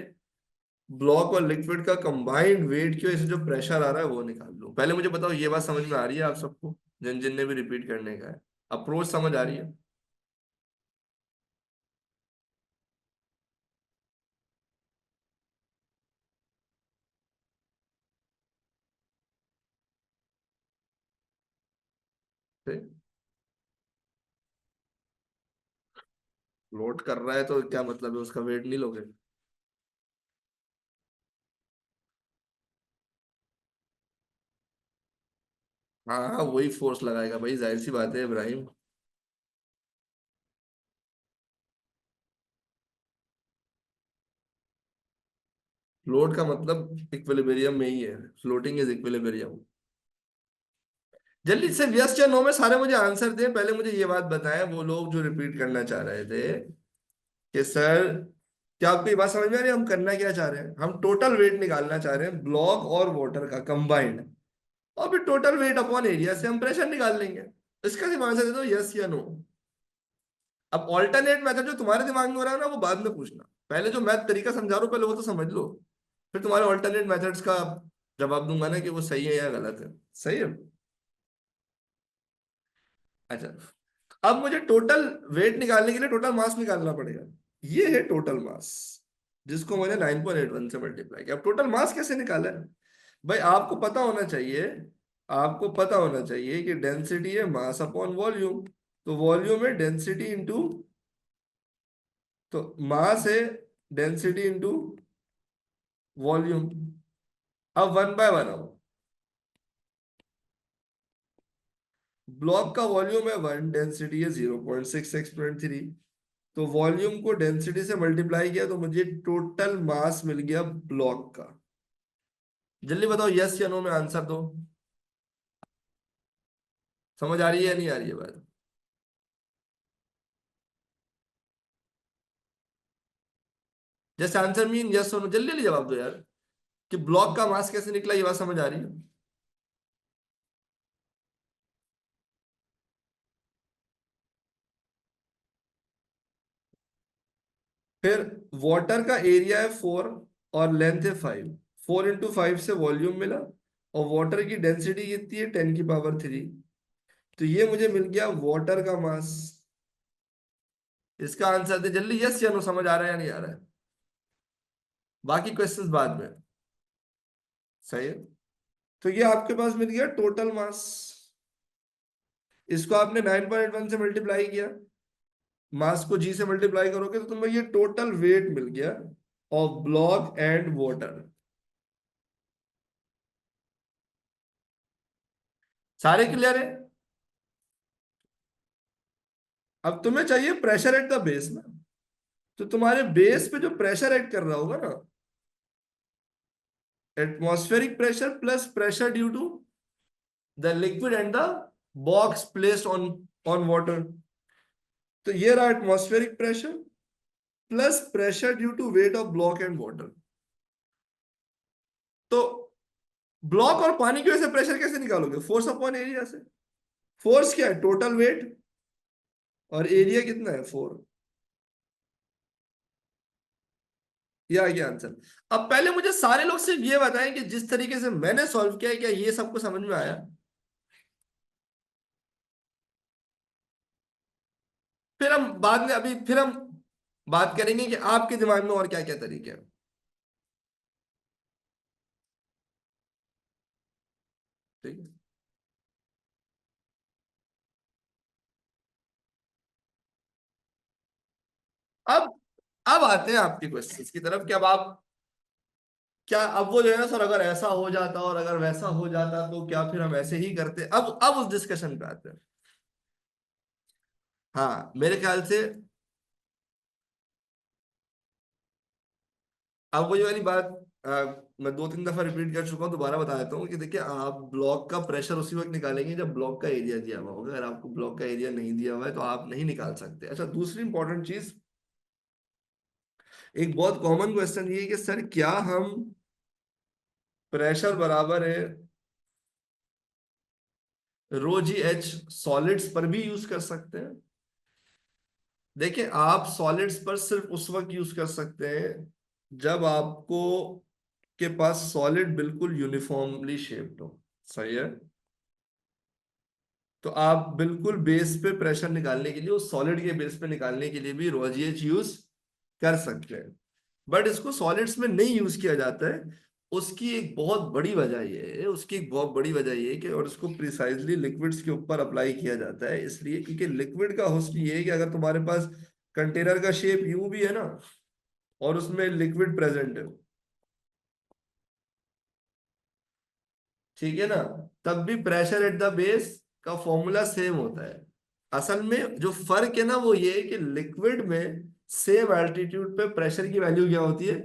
ब्लॉक और लिक्विड का कंबाइंड वेट की वजह से जो प्रेशर आ रहा है वो निकाल लूं। पहले मुझे बताओ, ये बात समझ में आ रही है आप सबको, जिन जिन ने भी रिपीट करने का है? अप्रोच समझ आ रही है? फ्लोट कर रहा है तो क्या मतलब है, उसका वेट नहीं लोगे? हाँ हाँ, वही फोर्स लगाएगा भाई, जाहिर सी बात है इब्राहिम। फ्लोट का मतलब इक्विलिब्रियम में ही है, फ्लोटिंग इज इक्विलिब्रियम। जल्दी से यस या नो में सारे मुझे आंसर दें। पहले मुझे ये बात बताएं वो लोग जो रिपीट करना चाह रहे थे कि सर, क्या आपको ये बात समझ में आ रही है हम करना क्या चाह रहे हैं? हम टोटल वेट निकालना चाह रहे हैं ब्लॉक और वाटर का कंबाइंड, और फिर टोटल वेट अपॉन एरिया से हम प्रेशर निकाल लेंगे। इसका सिर्फ आंसर दे दो, यस या नो। अब ऑल्टरनेट मेथड जो तुम्हारे दिमाग में हो रहा है ना, वो बाद में पूछना। पहले जो मैं तरीका समझा रहा हूँ पहले वो तो समझ लो, फिर तुम्हारे ऑल्टरनेट मेथड्स का जवाब दूंगा ना कि वो सही है या गलत है। सही है। अच्छा, अब मुझे टोटल वेट निकालने के लिए टोटल मास निकालना पड़ेगा। ये है टोटल मास, जिसको मैंने 9.81 से मल्टीप्लाई किया। अब टोटल मास कैसे निकाला है? भाई आपको पता होना चाहिए, आपको पता होना चाहिए कि डेंसिटी है मास अपॉन वॉल्यूम। तो वॉल्यूम है डेंसिटी इंटू, तो मास है डेंसिटी इंटू वॉल्यूम। अब वन बाय वन आओ। ब्लॉक का वॉल्यूम है 1, डेंसिटी है 0.6x3। तो वॉल्यूम को डेंसिटी से मल्टीप्लाई किया तो मुझे टोटल मास मिल गया ब्लॉक का। जल्दी बताओ यस या नो में आंसर दो। समझ आ रही है या नहीं आ रही है बात? जैसे आंसर मीन यस और नो, जल्दी जल्दी जवाब दो यार, कि ब्लॉक का मास कैसे निकला, ये बात समझ आ रही है? फिर वाटर का एरिया है 4 और लेंथ है 5। 4 × 5 से वॉल्यूम मिला, और वाटर की डेंसिटी कितनी है 10⁻³ तो ये मुझे मिल गया वाटर का मास। इसका आंसर दे जल्दी, यस या नो, समझ आ रहा है या नहीं आ रहा है? बाकी क्वेश्चंस बाद में। सही है। तो ये आपके पास मिल गया टोटल मास। इसको आपने 9.1 से मल्टीप्लाई किया, मास को जी से मल्टीप्लाई करोगे तो तुम्हें ये टोटल वेट मिल गया ऑफ ब्लॉक एंड वाटर। सारे क्लियर है? अब तुम्हें चाहिए प्रेशर एट द बेस ना, तो तुम्हारे बेस पे जो प्रेशर एक्ट कर रहा होगा ना, atmospheric pressure plus pressure due to the liquid and the box placed on on water, तो ये रहा atmospheric pressure plus pressure due to weight of block and water. तो ब्लॉक और पानी की वजह से प्रेशर कैसे निकालोगे? फोर्स अपॉन एरिया से। फोर्स क्या है? टोटल वेट, और एरिया कितना है? 4। ये आ गया आंसर। अब पहले मुझे सारे लोग सिर्फ ये बताएं कि जिस तरीके से मैंने सॉल्व किया है, क्या ये सबको समझ में आया? फिर हम बाद में, अभी फिर हम बात करेंगे कि आपके दिमाग में और क्या क्या तरीके हैं। ठीक है। अब अब आते हैं आपके क्वेश्चंस की तरफ कि अब आप क्या, अब वो जो है ना सर, अगर ऐसा हो जाता और अगर वैसा हो जाता तो क्या फिर हम ऐसे ही करते? अब उस डिस्कशन पे आते हैं। हाँ, मेरे ख्याल से अब वही वाली बात, मैं 2-3 दफा रिपीट कर चुका हूँ, दोबारा बता देता हूँ कि देखिए, आप ब्लॉक का प्रेशर उसी वक्त निकालेंगे जब ब्लॉक का एरिया दिया हुआ होगा। अगर आपको ब्लॉक का एरिया नहीं दिया हुआ है तो आप नहीं निकाल सकते। अच्छा, दूसरी इंपॉर्टेंट चीज, एक बहुत कॉमन क्वेश्चन ये है कि सर क्या हम प्रेशर बराबर है रो जी एच सॉलिड्स पर भी यूज कर सकते हैं? देखिए, आप सॉलिड्स पर सिर्फ उस वक्त यूज कर सकते हैं जब आपको के पास सॉलिड बिल्कुल यूनिफॉर्मली शेप्ड हो। सही है। तो आप बिल्कुल बेस पे प्रेशर निकालने के लिए, उस सॉलिड के बेस पे निकालने के लिए भी रोजीएच यूज कर सकते हैं। बट इसको सॉलिड्स में नहीं यूज किया जाता है। उसकी एक बहुत बड़ी वजह ये है, उसकी एक बहुत बड़ी वजह ये है कि, और इसको प्रिसाइजली लिक्विड्स के ऊपर अप्लाई किया जाता है, इसलिए क्योंकि लिक्विड का हुस्न ये है कि अगर तुम्हारे पास कंटेनर का शेप यूं भी है ना, और उसमें लिक्विड प्रेजेंट है, ठीक है ना, तब भी प्रेशर एट द बेस का फॉर्मूला सेम होता है। असल में जो फर्क है ना वो ये है कि लिक्विड में सेम एल्टीट्यूड पे प्रेशर की वैल्यू क्या होती है?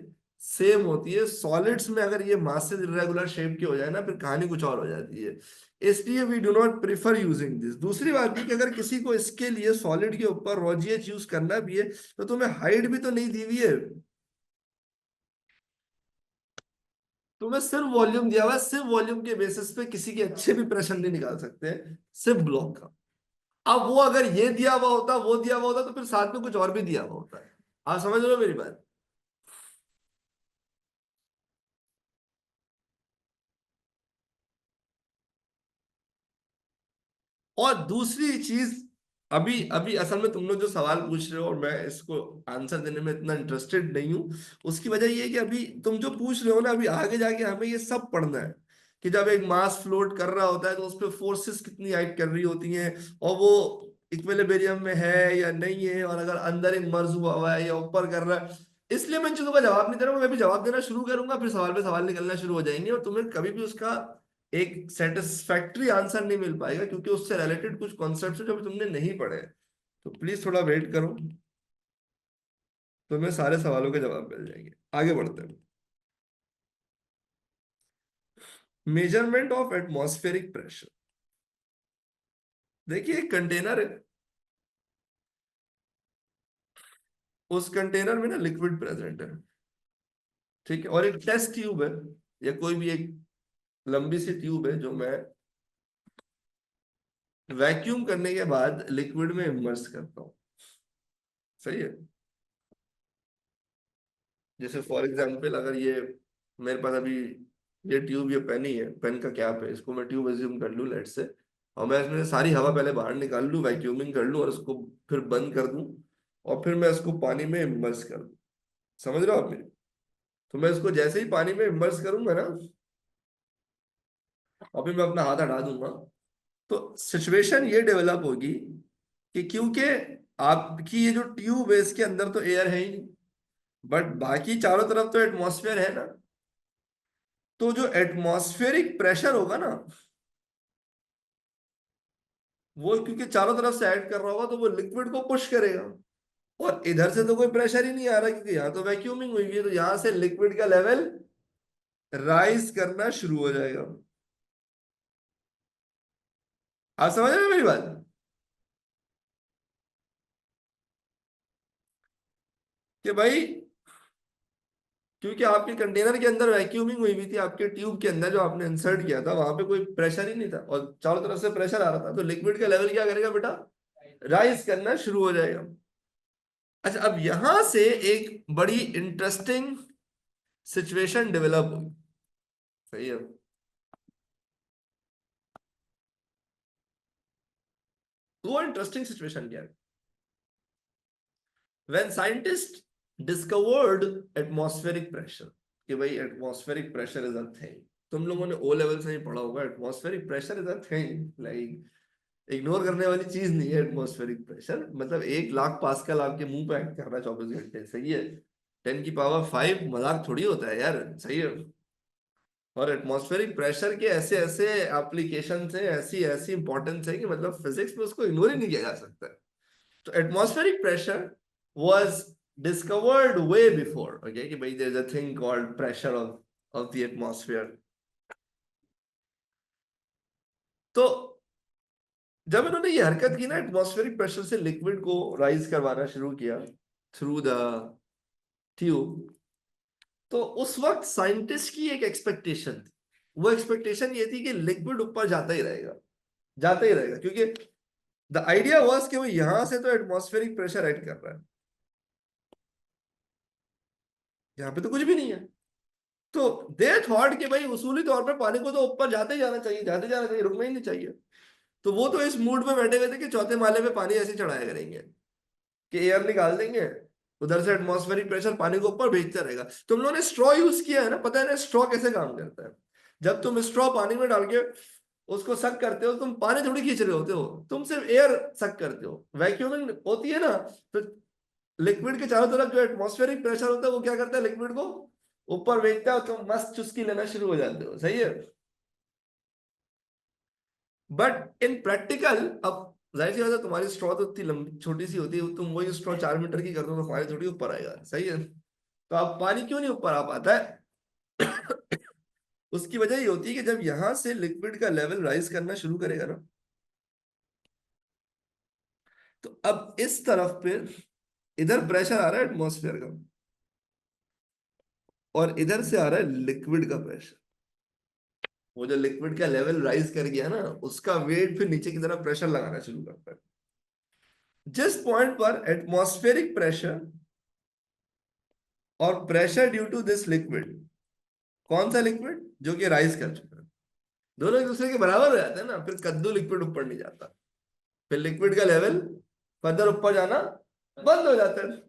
सेम होती है। सॉलिड्स में अगर ये मासेस इरेगुलर शेप के हो जाए ना, फिर कहानी कुछ और हो जाती है। इसलिए we do not prefer using this. दूसरी बात ये कि अगर किसी को इसके लिए सॉलिड के ऊपर रोजीएच यूज करना भी है, तो तुम्हें हाइट भी तो नहीं दी हुई है, तुम्हें सिर्फ वॉल्यूम दिया हुआ है। सिर्फ वॉल्यूम के बेसिस पे किसी के अच्छे भी प्रेशर नहीं निकाल सकते हैं, सिर्फ ब्लॉक का। अब वो अगर ये दिया हुआ होता, वो दिया हुआ होता, तो फिर साथ में कुछ और भी दिया हुआ होता है। आप समझ रहे हो मेरी बात? और दूसरी चीज, अभी अभी असल में तुम लोग जो सवाल पूछ रहे हो और मैं इसको आंसर देने में इतना इंटरेस्टेड नहीं हूं, उसकी वजह ये है कि अभी तुम जो पूछ रहे हो ना, अभी आगे जाके हमें ये सब पढ़ना है कि जब एक मास फ्लोट कर रहा होता है तो उस पर फोर्सेस कितनी एक्ट कर रही होती हैं, और वो इक्विलिब्रियम में है या नहीं है, और अगर अंदर एक मर्ज हुआ हुआ है या ऊपर कर रहा है। इसलिए मैं इन चीजों का जवाब नहीं दे रहा हूं। मैं भी जवाब देना शुरू करूंगा, फिर सवाल पे सवाल निकलना शुरू हो जाएंगे, और तुम्हें कभी भी उसका एक सेटिस्फैक्ट्री आंसर नहीं मिल पाएगा, क्योंकि उससे रिलेटेड कुछ कॉन्सेप्ट्स हैं जो अभी तुमने नहीं पढ़े। तो प्लीज थोड़ा वेट करो, तुम्हें सारे सवालों के जवाब मिल जाएंगे। आगे बढ़ते हैं। Measurement of atmospheric pressure. देखिए, एक कंटेनर है, उस कंटेनर में ना लिक्विड प्रेजेंट है, ठीक है, और एक टेस्ट ट्यूब है, या कोई भी एक लंबी सी ट्यूब है जो मैं वैक्यूम करने के बाद लिक्विड में इमर्स करता हूँ। सही है। जैसे फॉर एग्जांपल, अगर ये मेरे पास अभी ये ट्यूब, ये पेन ही है, पेन का कैप है, इसको मैं ट्यूब एज्यूम कर लूँ लेट से, और मैं इसमें सारी हवा पहले बाहर निकाल लूँ, वैक्यूमिंग कर लूँ, और उसको फिर बंद कर दूँ, और फिर मैं इसको पानी में इमर्स कर दूँ। समझ रहे हो आप मेरी? तो मैं इसको जैसे ही पानी में इमर्स करूंगा ना, और फिर मैं अपना हाथ हटा दूंगा, तो सिचुएशन ये डेवलप होगी कि क्योंकि आपकी ये जो ट्यूब है इसके अंदर तो एयर है ही नहीं, बट बाकी चारों तरफ तो एटमॉस्फेयर है ना, तो जो एटमॉस्फेरिक प्रेशर होगा ना, वो क्योंकि चारों तरफ से ऐड कर रहा होगा तो वो लिक्विड को पुश करेगा। और इधर से तो कोई प्रेशर ही नहीं आ रहा क्योंकि यहाँ तो वैक्यूमिंग हुई है, तो यहाँ से लिक्विड का लेवल राइज करना शुरू हो जाएगा। आप समझ रहे हो मेरी बात? कि भाई क्योंकि आपके कंटेनर के अंदर वैक्यूमिंग हुई हुई थी, आपके ट्यूब के अंदर जो आपने इंसर्ट किया था वहां पे कोई प्रेशर ही नहीं था और चारों तरफ से प्रेशर आ रहा था, तो लिक्विड का लेवल क्या करेगा बेटा? राइज करना शुरू हो जाएगा। अच्छा, अब यहां से एक बड़ी इंटरेस्टिंग सिचुएशन डेवलप हुई। सही है। तो वो इंटरेस्टिंग सिचुएशन क्या है? When scientist discovered atmospheric pressure, कि भाई atmospheric pressure is a thing. तुम लोगों ने ओ लेवल से ही पढ़ा होगा, atmospheric pressure is a thing, like ignore करने वाली चीज नहीं है। एटमॉस्फेरिक प्रेशर मतलब 1 लाख पास्कल आपके मुंह पे एक्ट कर रहा है 24 घंटे। सही है। 10 की पावर 5 मजाक थोड़ी होता है यार। सही है। और एटमॉस्फेरिक प्रेशर के ऐसे ऐसे एप्लीकेशन है, ऐसी ऐसी इंपॉर्टेंस है कि मतलब फिजिक्स में उसको इग्नोर ही नहीं किया जा सकता। तो atmospheric pressure was discovered way before, okay, कि भाई there is a thing called pressure of the atmosphere. तो जब इन्होंने ये हरकत की ना, एटमॉस्फेरिक प्रेशर से लिक्विड को राइज करवाना शुरू किया थ्रू द ट्यूब, तो उस वक्त साइंटिस्ट की एक एक्सपेक्टेशन थी। वो एक्सपेक्टेशन ये थी कि लिक्विड ऊपर जाता ही रहेगा, जाता ही रहेगा, क्योंकि द आइडिया वाज कि वो यहां से तो एटमॉस्फेरिक प्रेशर ऐड कर रहा है, यहाँ पे तो कुछ भी नहीं है। तो दे थॉट कि भाई उसूली तौर पे पानी को तो ऊपर जाते ही जाना चाहिए, जाते जाना चाहिए, रुकना ही नहीं चाहिए। तो वो तो इस मूड में बैठे हुए थे कि चौथे माले पे पानी ऐसे चढ़ाया करेंगे कि एयर निकाल देंगे, उधर से एटमॉस्फेरिक प्रेशर पानी को ऊपर भेजता रहेगा। तुम लोगों ने स्ट्रॉ यूज किया है ना, पता है ना स्ट्रॉ कैसे काम करता है? जब तुम स्ट्रॉ पानी में डाल के उसको सक करते हो, तुम पानी थोड़ी खींच रहे होते हो, तुम सिर्फ एयर सक करते हो। वैक्यूमिंग होती है ना, तो लिक्विड के चारों तरफ जो एटमॉस्फेरिक प्रेशर होता है वो क्या करता है, लिक्विड को ऊपर भेजता है और तुम मस्त चुस्की लेना शुरू हो जाते हो। सही है। बट इन प्रैक्टिकल, अब जाहिर सी बात है तुम्हारी स्ट्रॉ तो इतनी लंबी छोटी सी होती है, तुम वही स्ट्रॉ 4 मीटर की कर दो तो पानी थोड़ी ऊपर आएगा। सही है। तो अब पानी क्यों नहीं ऊपर आ पाता है? उसकी वजह ये होती है कि जब यहां से लिक्विड का लेवल राइज करना शुरू करेगा ना, तो अब इस तरफ पे इधर प्रेशर आ रहा है एटमॉस्फेयर का, और इधर से आ रहा है लिक्विड का प्रेशर। वो जो लिक्विड का लेवल राइज कर गया ना, उसका वेट फिर नीचे की तरफ प्रेशर लगाना शुरू करता है। जिस पॉइंट पर एटमॉस्फेरिक प्रेशर और pressure due to this liquid, कौन सा लिक्विड जो कि राइज कर चुका है, दोनों एक दूसरे के बराबर हो जाते हैं ना, फिर कद्दू लिक्विड ऊपर नहीं जाता, फिर लिक्विड का लेवल फर्दर ऊपर जाना बंद हो जाता है।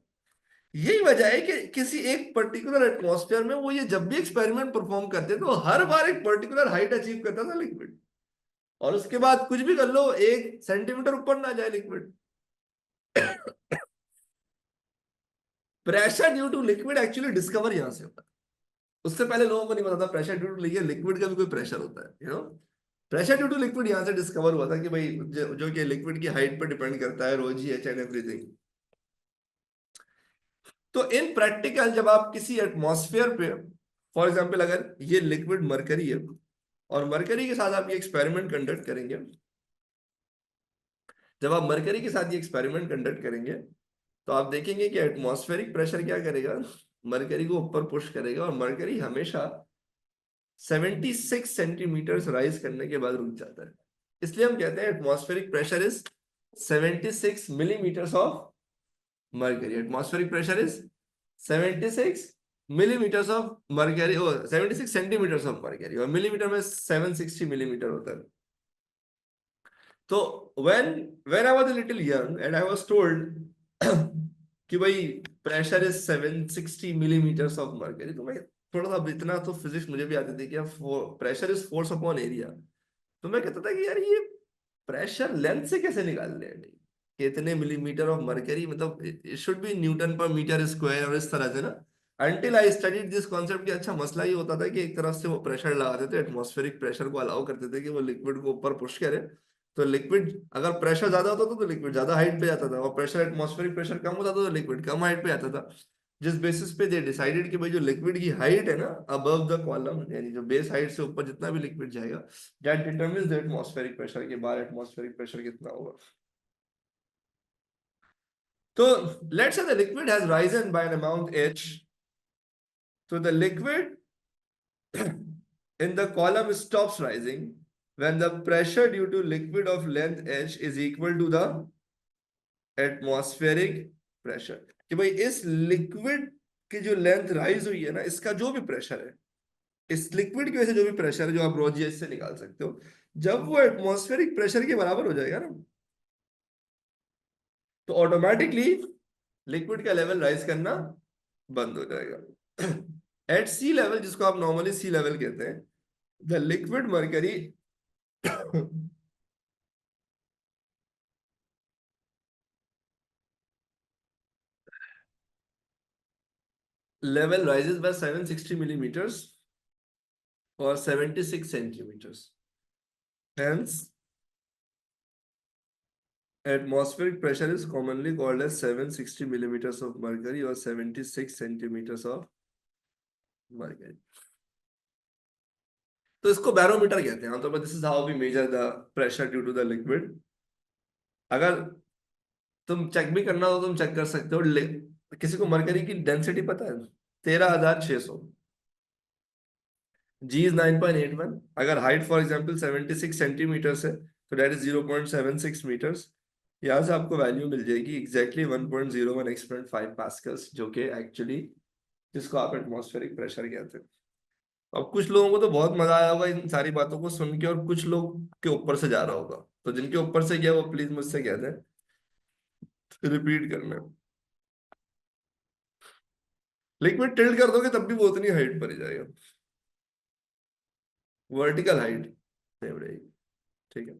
यही वजह है कि किसी एक पर्टिकुलर एटमॉस्फेयर में वो ये जब भी एक्सपेरिमेंट परफॉर्म करते तो हर बार एक पर्टिकुलर हाइट अचीव करता था लिक्विड, और उसके बाद कुछ भी कर लो 1 सेंटीमीटर ऊपर ना जाए liquid. Pressure due to liquid actually discover यहां से होता है। उससे पहले लोगों को नहीं पता था प्रेशर ड्यू टू लिक्विड का भी कोई प्रेशर होता है, प्रेशर ड्यू टू लिक्विड यहां से डिस्कवर हुआ था कि भाई जो कि लिक्विड की हाइट पर डिपेंड करता है, रोजी एच एंड एवरीथिंग। तो इन प्रैक्टिकल जब आप किसी एटमॉस्फेयर पे, फॉर एग्जांपल अगर ये लिक्विड मरकरी है और मरकरी के साथ आप ये एक्सपेरिमेंट कंडक्ट करेंगे, जब आप मरकरी के साथ ये एक्सपेरिमेंट कंडक्ट करेंगे तो आप देखेंगे कि एटमॉस्फेरिक प्रेशर क्या करेगा, मरकरी को ऊपर पुश करेगा, और मरकरी हमेशा 76 सेंटीमीटर राइज करने के बाद रुक जाता है। इसलिए हम कहते हैं atmospheric pressure is 76 millimetre of mercury. Atmospheric pressure is 76 millimetre of mercury, 76 centimetre of mercury, और मिलीमीटर में 760 मिलीमीटर होता है। तो when when I was a little young and I was told कि भाई pressure is 760 millimetre of mercury, तो मैं थोड़ा सा, इतना तो फिजिक्स मुझे भी आती थी कि pressure is force upon area. तो मैं कहता था कि यार ये प्रेशर लेंथ से कैसे निकाल रहे हैं, कि इतने मिलीमीटर ऑफ मरकरी, मतलब इट शुड बी न्यूटन पर मीटर स्क्वायर और इस तरह से ना। Until I studied this concept कि अच्छा मसला ये होता था कि एक तरफ से वो प्रेशर लगाते थे, एटमॉस्फेरिक प्रेशर को अलाउ करते थे कि वो लिक्विड को ऊपर पुश करे, तो लिक्विड अगर प्रेशर ज्यादा होता था तो लिक्विड ज्यादा हाइट पे जाता था, और प्रेशर एटमॉस्फेरिक प्रेशर कम होता था तो लिक्विड कम हाइट पे जाता था। जिस बेसिस पे दे डिसाइडेड कि भाई जो लिक्विड की हाइट है ना अबव द कॉलम, यानी जो बेस हाइट से ऊपर जितना भी लिक्विड जाएगा, that determines the atmospheric pressure, के बाहर एटमॉस्फेरिक प्रेशर कितना होगा। तो let's say the liquid has risen bye an amount h, so the liquid in the column stops rising when the pressure due to liquid of length h is equal to the atmospheric pressure। कि भाई इस liquid की जो length rise हुई है ना, इसका जो भी प्रेशर है, इस लिक्विड की वजह से जो भी प्रेशर है जो आप रोजियस से निकाल सकते हो, जब वो एटमॉस्फेरिक प्रेशर के बराबर हो जाएगा ना, तो ऑटोमेटिकली लिक्विड का लेवल राइज करना बंद हो जाएगा। एट सी लेवल, जिसको आप नॉर्मली सी लेवल कहते हैं, the liquid mercury level rises by 760 millimeters or 76 centimeters. Hence, atmospheric pressure is commonly called as 760 millimeters of mercury or 76 centimeters of mercury. तो इसको बैरोमीटर कहते हैं आमतौर पर। This is how we measure the pressure due to the liquid. अगर तुम check भी करना हो तो तुम चेक कर सकते हो। किसी को मरकरी की डेंसिटी पता है? 13,600। जी इज 9.81। अगर हाइट फॉर एग्जांपल 76 सेंटीमीटर्स है तो दैट इज 0.76 मीटर्स। यहाँ से आपको वैल्यू मिल जाएगी एग्जैक्टली 1.01 x.5 पास्कल्स, जो कि एक्चुअली जिसको आप एटमॉस्फेरिक प्रेशर कहते हैं। अब कुछ लोगों को तो बहुत मजा आया होगा इन सारी बातों को सुन के, और कुछ लोग के ऊपर से जा रहा होगा, तो जिनके ऊपर से गया वो प्लीज मुझसे कह दें रिपीट करना। लिक्विड टिल्ट कर दोगे तब भी वो उतनी हाइट पर ही जाएगा, वर्टिकल हाइट सेम रहेगी। ठीक है,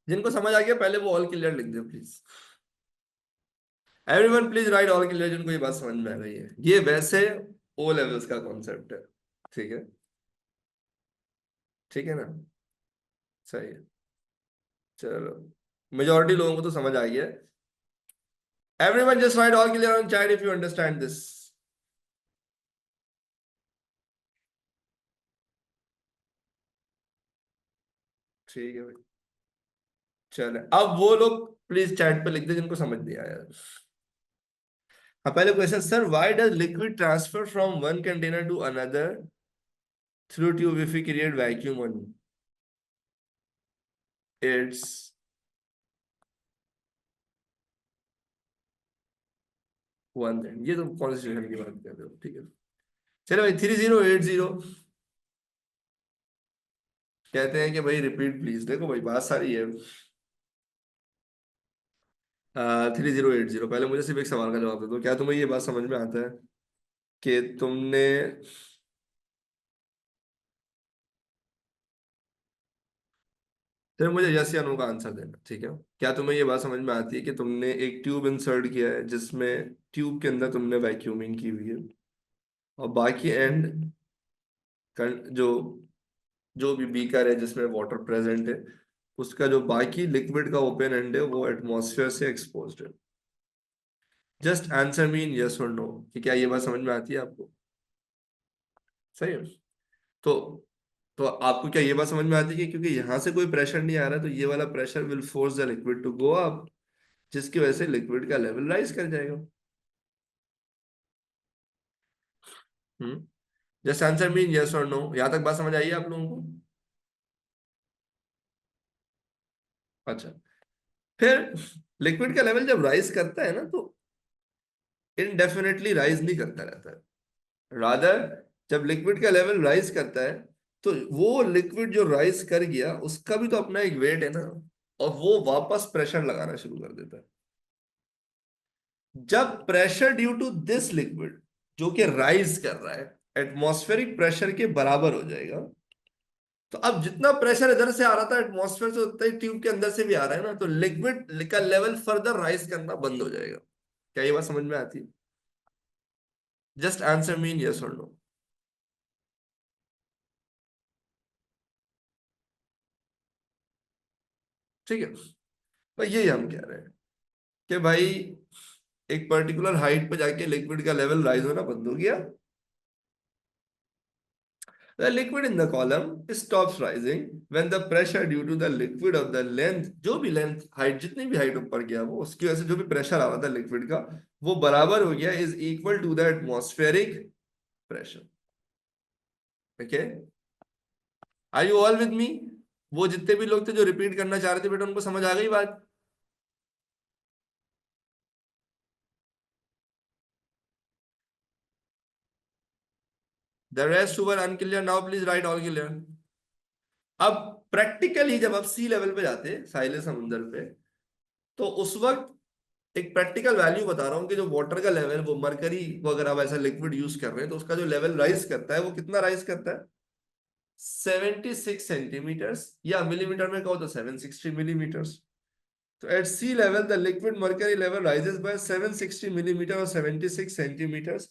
जिनको समझ आ गया पहले वो ऑल क्लियर लिख दो please. Everyone please right all clear, जिनको ये बात समझ में आ गई है। ये वैसे ओ लेवल्स का कॉन्सेप्ट है। ठीक है, ठीक है ना, सही है। चलो, मेजोरिटी लोगों को तो समझ आ गया। Everyone just write all clear on chat if you understand this. ठीक है भाई, चले अब वो लोग प्लीज चैट पे लिख दे जिनको समझ नहीं आया। हाँ, पहले question, sir why does liquid transfer from one container to another through tube if we create vacuum on its. One thing, ये तो कॉन्स्टिट्यूशन की बात कर रहे हो, ठीक है। चलो भाई, 3080 कहते हैं कि भाई रिपीट प्लीज। देखो भाई बात सारी है। 3080, पहले मुझे सिर्फ एक सवाल का जवाब दे दो, क्या तुम्हें ये बात समझ में आता है कि तुमने, फिर मुझे यस या नो का आंसर देना, ठीक है। क्या तुम्हें ये बात समझ में आती है कि तुमने एक ट्यूब इंसर्ट किया है जिसमें ट्यूब के अंदर तुमने वैक्यूमिंग की हुई है, और बाकी एंड जो जो भी बीकर है जिसमें वाटर प्रेजेंट है, उसका जो बाकी लिक्विड का ओपन एंड है वो एटमॉस्फेयर से एक्सपोज्ड है। Just answer me in yes और नो कि क्या ये बात समझ में आती है आपको? सही है। तो आपको क्या ये बात समझ में आती है कि क्योंकि यहां से कोई प्रेशर नहीं आ रहा, तो ये वाला pressure will force the liquid to go up, जिसकी वजह से लिक्विड का लेवल राइज कर जाएगा। Hmm, just answer me yes और नो। यहां तक बात समझ आई है आप लोगों को? अच्छा, फिर लिक्विड का लेवल जब राइज करता है ना, तो इनडेफिनेटली राइज नहीं करता रहता है। रादर, जब लिक्विड का लेवल राइज करता है, तो वो लिक्विड जो राइज कर गया उसका भी तो अपना एक वेट है ना, और वो वापस प्रेशर लगाना शुरू कर देता है। जब pressure due to this liquid जो कि राइज कर रहा है एटमॉस्फेरिक प्रेशर के बराबर हो जाएगा, तो अब जितना प्रेशर इधर से आ रहा था एटमॉस्फेयर से, उतना ही ट्यूब के अंदर से भी आ रहा है ना, तो लिक्विड का लेवल फर्दर राइज करना बंद हो जाएगा। क्या ये बात समझ में आती है? Just answer me in yes और नो। ठीक है। तो यही हम कह रहे हैं कि भाई एक पर्टिकुलर हाइट पे जाके लिक्विड का लेवल राइज होना बंद हो गया। The liquid in the column stops rising when the pressure due to the liquid of the length, जो भी लेंथ हाइट, जितनी भी हाइट ऊपर गया वो उसकी वजह से जो भी प्रेशर आ रहा था लिक्विड का वो बराबर हो गया, is equal to the atmospheric pressure. Okay, are you all with me? वो जितने भी लोग थे जो रिपीट करना चाह रहे थे बेटा, उनको समझ आ गई बात? The rest who were unclear now please write all clear. अब प्रैक्टिकली जब आप सी लेवल पे जाते साहिल समुंदर पे, तो उस वक्त एक प्रैक्टिकल वैल्यू बता रहा हूँ कि जो वाटर का लेवल, वो मरकरी को अगर आप ऐसा लिक्विड यूज कर रहे हैं तो उसका जो लेवल राइज करता है वो कितना राइज करता है? 76 सेंटीमीटर्स, या मिलीमीटर में कहो तो 760 मिलीमीटर्स। तो at sea level the liquid mercury level rises by 760 millimetre और 76 centimetres.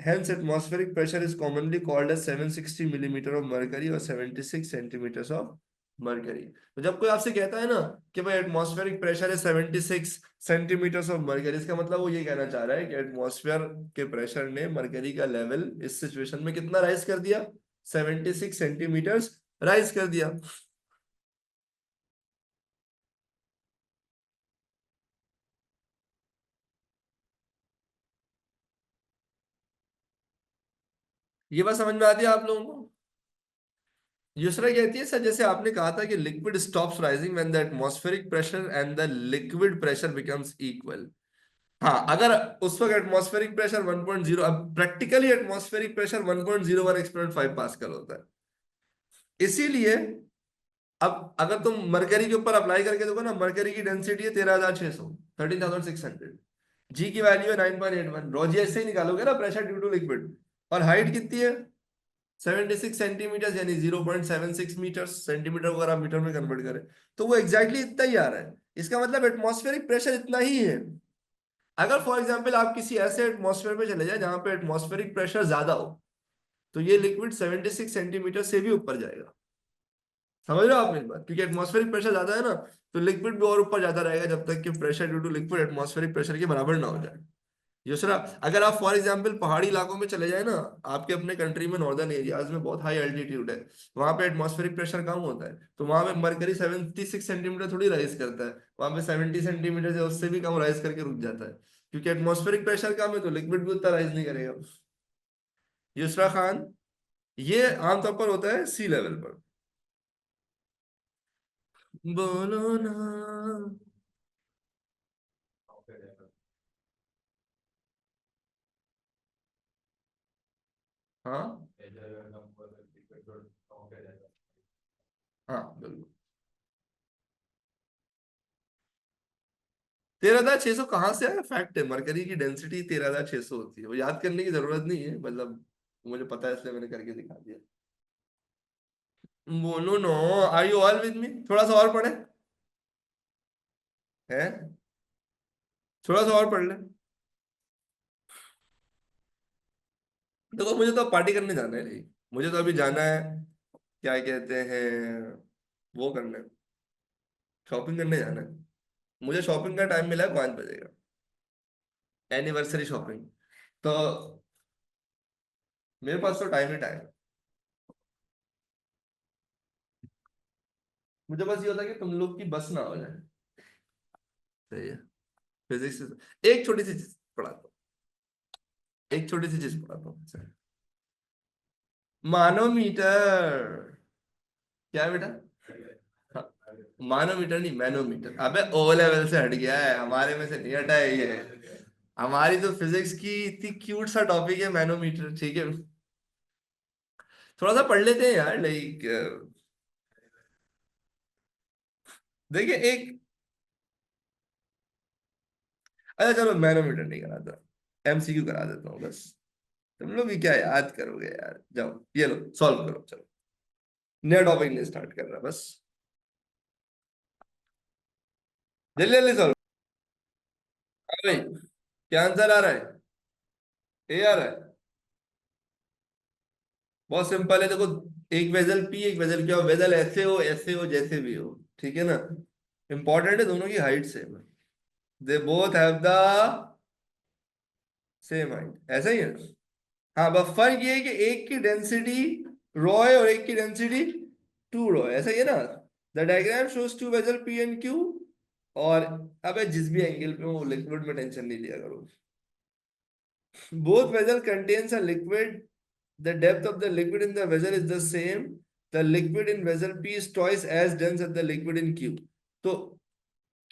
Hence, atmospheric pressure is commonly called as 760 millimeter of mercury or 76 centimeters of mercury. तो जब कोई आपसे कहता है ना कि भाई एटमॉस्फेरिक प्रेशर है 76 सेंटीमीटर्स ऑफ मरकरी, इसका मतलब वो ये कहना चाह रहा है कि एटमॉस्फेयर के प्रेशर ने मरकरी का लेवल इस सिचुएशन में कितना राइज कर दिया? 76 सेंटीमीटर्स राइज कर दिया। ये बात समझ में आती है आप लोगों को? दूसरा कहती है सर, जैसे आपने कहा था कि liquid stops rising when the atmospheric pressure and the liquid pressure becomes equal. हाँ, अगर उस वक्त एटमॉस्फेरिक प्रेशर 1.0, अब practically atmospheric pressure 1.01 exponent 5 pascal होता है। इसीलिए अब अगर तुम मरकरी के ऊपर अप्लाई करके देखो ना, मरकरी की डेंसिटी है 13,600, 13,600। जी की वैल्यू है 9.81, रोजी ऐसे ही निकालोगे ना प्रेशर ड्यू टू लिक्विड। और हाइट कितनी है? 76 सेंटीमीटर, यानी 0.76 मीटर। सेंटीमीटर को अगर आप मीटर में कन्वर्ट करें तो वो एग्जैक्टली इतना ही आ रहा है। इसका मतलब एटमॉस्फेरिक प्रेशर इतना ही है। अगर फॉर एग्जाम्पल आप किसी ऐसे एटमॉस्फेयर में चले जाए जहां पे एटमॉस्फेरिक प्रेशर ज्यादा हो, तो ये लिक्विड 76 सेंटीमीटर से भी ऊपर जाएगा। समझ रहे हो आप मेरी बात? क्योंकि एटमॉस्फेरिक प्रेशर ज्यादा है ना, तो लिक्विड भी और ऊपर जाता रहेगा जब तक कि pressure due to liquid atmospheric pressure के बराबर ना हो जाए। दूसरा, अगर आप फॉर एग्जाम्पल पहाड़ी इलाकों में चले जाए ना, आपके अपने कंट्री में नॉर्दर्न एरियाज में बहुत हाई एल्टीट्यूड है, वहां पे एटमॉस्फेरिक प्रेशर कम होता है, तो वहां पे मरकरी 76 सेंटीमीटर थोड़ी राइज करता है, वहां पे 70 सेंटीमीटर से उससे भी कम राइज करके रुक जाता है, क्योंकि एटमॉस्फेरिक प्रेशर कम है तो लिक्विड भी उतना राइज नहीं करेगा। यूसरा खान, ये आमतौर पर होता है सी लेवल पर। बोलो ना। हाँ हाँ बिल्कुल। 13,600 कहाँ से आया? फैक्ट है, मरकरी की डेंसिटी 13,600 होती है, वो याद करने की जरूरत नहीं है, मतलब मुझे पता है इसलिए मैंने करके दिखा दिया। बोलो no, are you all with me? थोड़ा सा और पढ़े हैं, थोड़ा सा और पढ़ ले। देखो मुझे तो पार्टी करने जाना है नहीं, मुझे तो अभी जाना है, क्या कहते हैं, वो करना है, शॉपिंग करने जाना है। मुझे शॉपिंग का टाइम मिला है 5 बजे का, एनिवर्सरी शॉपिंग। तो मेरे पास तो टाइम ही टाइम है। मुझे बस ये होता है कि तुम लोग की बस ना हो जाए। सही है। फिजिक्स एक छोटी सी चीज पढ़ाता हूँ, एक छोटी सी चीज पढ़ाता हूँ। मानोमीटर। क्या है बेटा? हाँ, मानोमीटर नहीं, मैनोमीटर। अबे ओ लेवल से हट गया है, हमारे में से नहीं हटा है ये। हमारी तो फिजिक्स की इतनी क्यूट सा टॉपिक है मैनोमीटर, ठीक है। थोड़ा सा पढ़ लेते हैं यार, लाइक देखिए एक, अच्छा चलो मैनोमीटर नहीं कराता, एमसीक्यू करा देता हूँ बस। तुम लोग भी क्या याद करोगे यार, जाओ ये लो सॉल्व करो, चलो नया टॉपिक नहीं स्टार्ट कर रहा बस। जल्दी जल्दी सॉल्व। भाई क्या आंसर आ रहा है? ए आ रहा है। बहुत सिंपल है देखो, एक वेजल पी एक वेजल क्या हो, वेजल ऐसे हो जैसे भी हो, ठीक है ना। इंपॉर्टेंट है, दोनों की हाइट सेम है, they both have the same height, ऐसा ही है। हाँ, बस फर्क ये है कि एक की डेंसिटी रो है और एक की डेंसिटी 2 रो है, ऐसा ही है ना। The diagram shows two vessel P and Q, और अब जिस भी एंगल पे हो लिक्विड में टेंशन नहीं लिया करो। Both vessel contains a liquid. The depth of the liquid in the vessel is the same. The liquid in vessel P is twice as dense as the liquid in Q. तो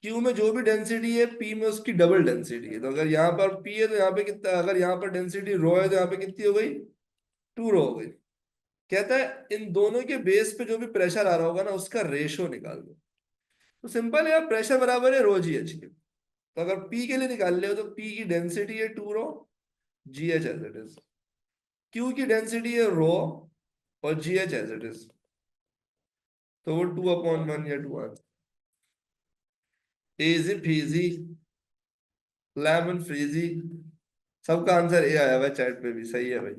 Q में जो भी density है P में उसकी double density है। तो अगर यहाँ पर P है तो यहाँ पे कितना, अगर यहाँ पर डेंसिटी रो है तो यहाँ पे कितनी हो गई, 2 रो हो गई। कहता है इन दोनों के बेस पे जो भी प्रेशर आ रहा होगा ना उसका रेशो निकाल दो। तो सिंपल है, प्रेशर बराबर है रो जी एच के। तो अगर P के लिए निकाल ले हो तो P की डेंसिटी है 2 rho, g h as it is. Q की डेंसिटी है रो और g h as it is, तो वो 2/1 या 2 आंसर। इजी फीजी, लेमन फ्रीजी, सबका आंसर ए आया हुआ चैट पे भी, सही है भाई।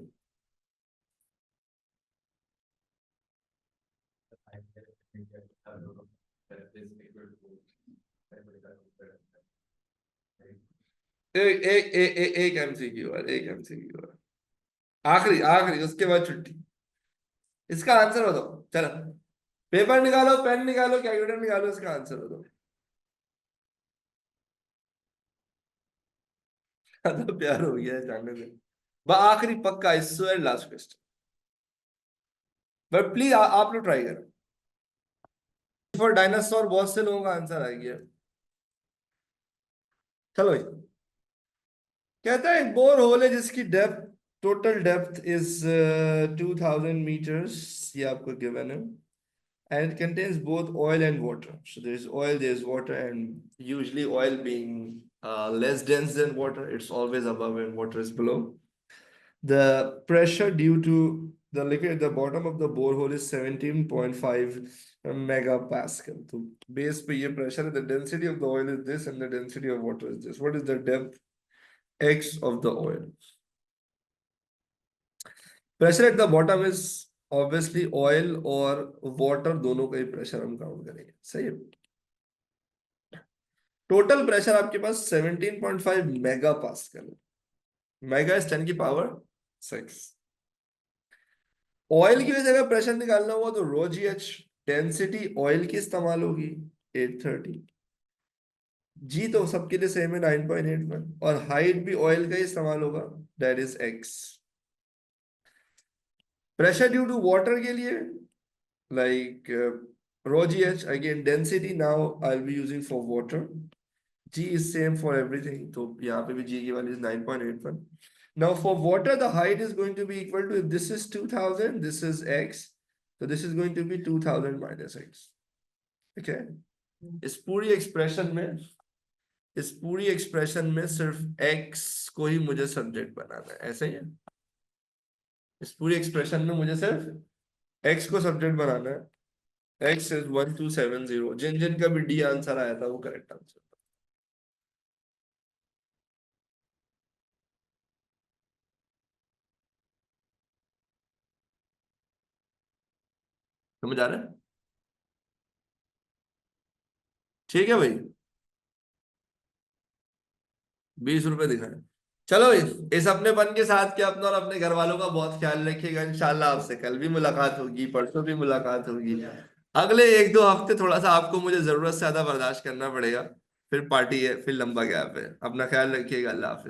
एक एक एक एक एक एमसीक्यू है, एक एमसीक्यू है, आखिरी आखिरी, उसके बाद छुट्टी। इसका आंसर बताओ चलो, पेपर निकालो, पेन निकालो, कैलकुलेटर निकालो, इसका आंसर बताओ। तो प्यार हो गया है, जानने दे। आखिरी पक्का, इससे लास्ट क्वेश्चन, बट प्लीज आप लोग ट्राई करो। फॉर डायनासोर बहुत से लोगों का आंसर आ गया। चलो भाई, कहता है एक बोर होल है जिसकी depth, total depth is 2000 metres, ये आपको गिवन है, and it contains both oil and water. So there is oil, there is water, and usually oil being less dense than water, it's always above and water is below. The pressure due to the liquid at the bottom of the borehole is 17.5 megapascal. So base पे ये pressure, the density of the oil is this and the density of water is this. What is the depth x of the oil? Pressure at the bottom is obviously oil और water, दोनों का ही pressure हम count करेंगे, सही है। Total pressure आपके पास 17.5 mega pascal है, mega is 10⁶। Oil की वजह से अगर प्रेशर निकालना हुआ तो रो जी एच, डेंसिटी ऑयल की इस्तेमाल होगी 830, जी तो सबके लिए सेम है 9.81, और हाइट भी ऑयल का ही इस्तेमाल होगा, that is x. Pressure due to water के लिए like rho g h, again density now I will be using for water, G is same for everything, तो यहाँ पे भी G की value is 9.81. Now for water the height is going to be equal to, if this is 2000, this is x, so this is going to be 2000 minus x. Okay, इस पूरी expression में, इस पूरी एक्सप्रेशन में सिर्फ x को ही मुझे subject बनाना है, ऐसे ही है। इस पूरी एक्सप्रेशन में मुझे सिर्फ x को सब्जेक्ट बनाना है। x is 1270, जिन जिन का भी D आंसर आया था वो करेक्ट आंसर। समझ आ रहा है? ठीक है भाई, 20 रुपए दिखाए। चलो इस अपनेपन के साथ के अपना और अपने घर वालों का बहुत ख्याल रखिएगा। इंशाल्लाह आपसे कल भी मुलाकात होगी, परसों भी मुलाकात होगी, अगले 1-2 हफ्ते थोड़ा सा आपको मुझे जरूरत से ज्यादा बर्दाश्त करना पड़ेगा, फिर पार्टी है, फिर लंबा गैप है। अपना ख्याल रखिएगा, अल्लाह हाफिज।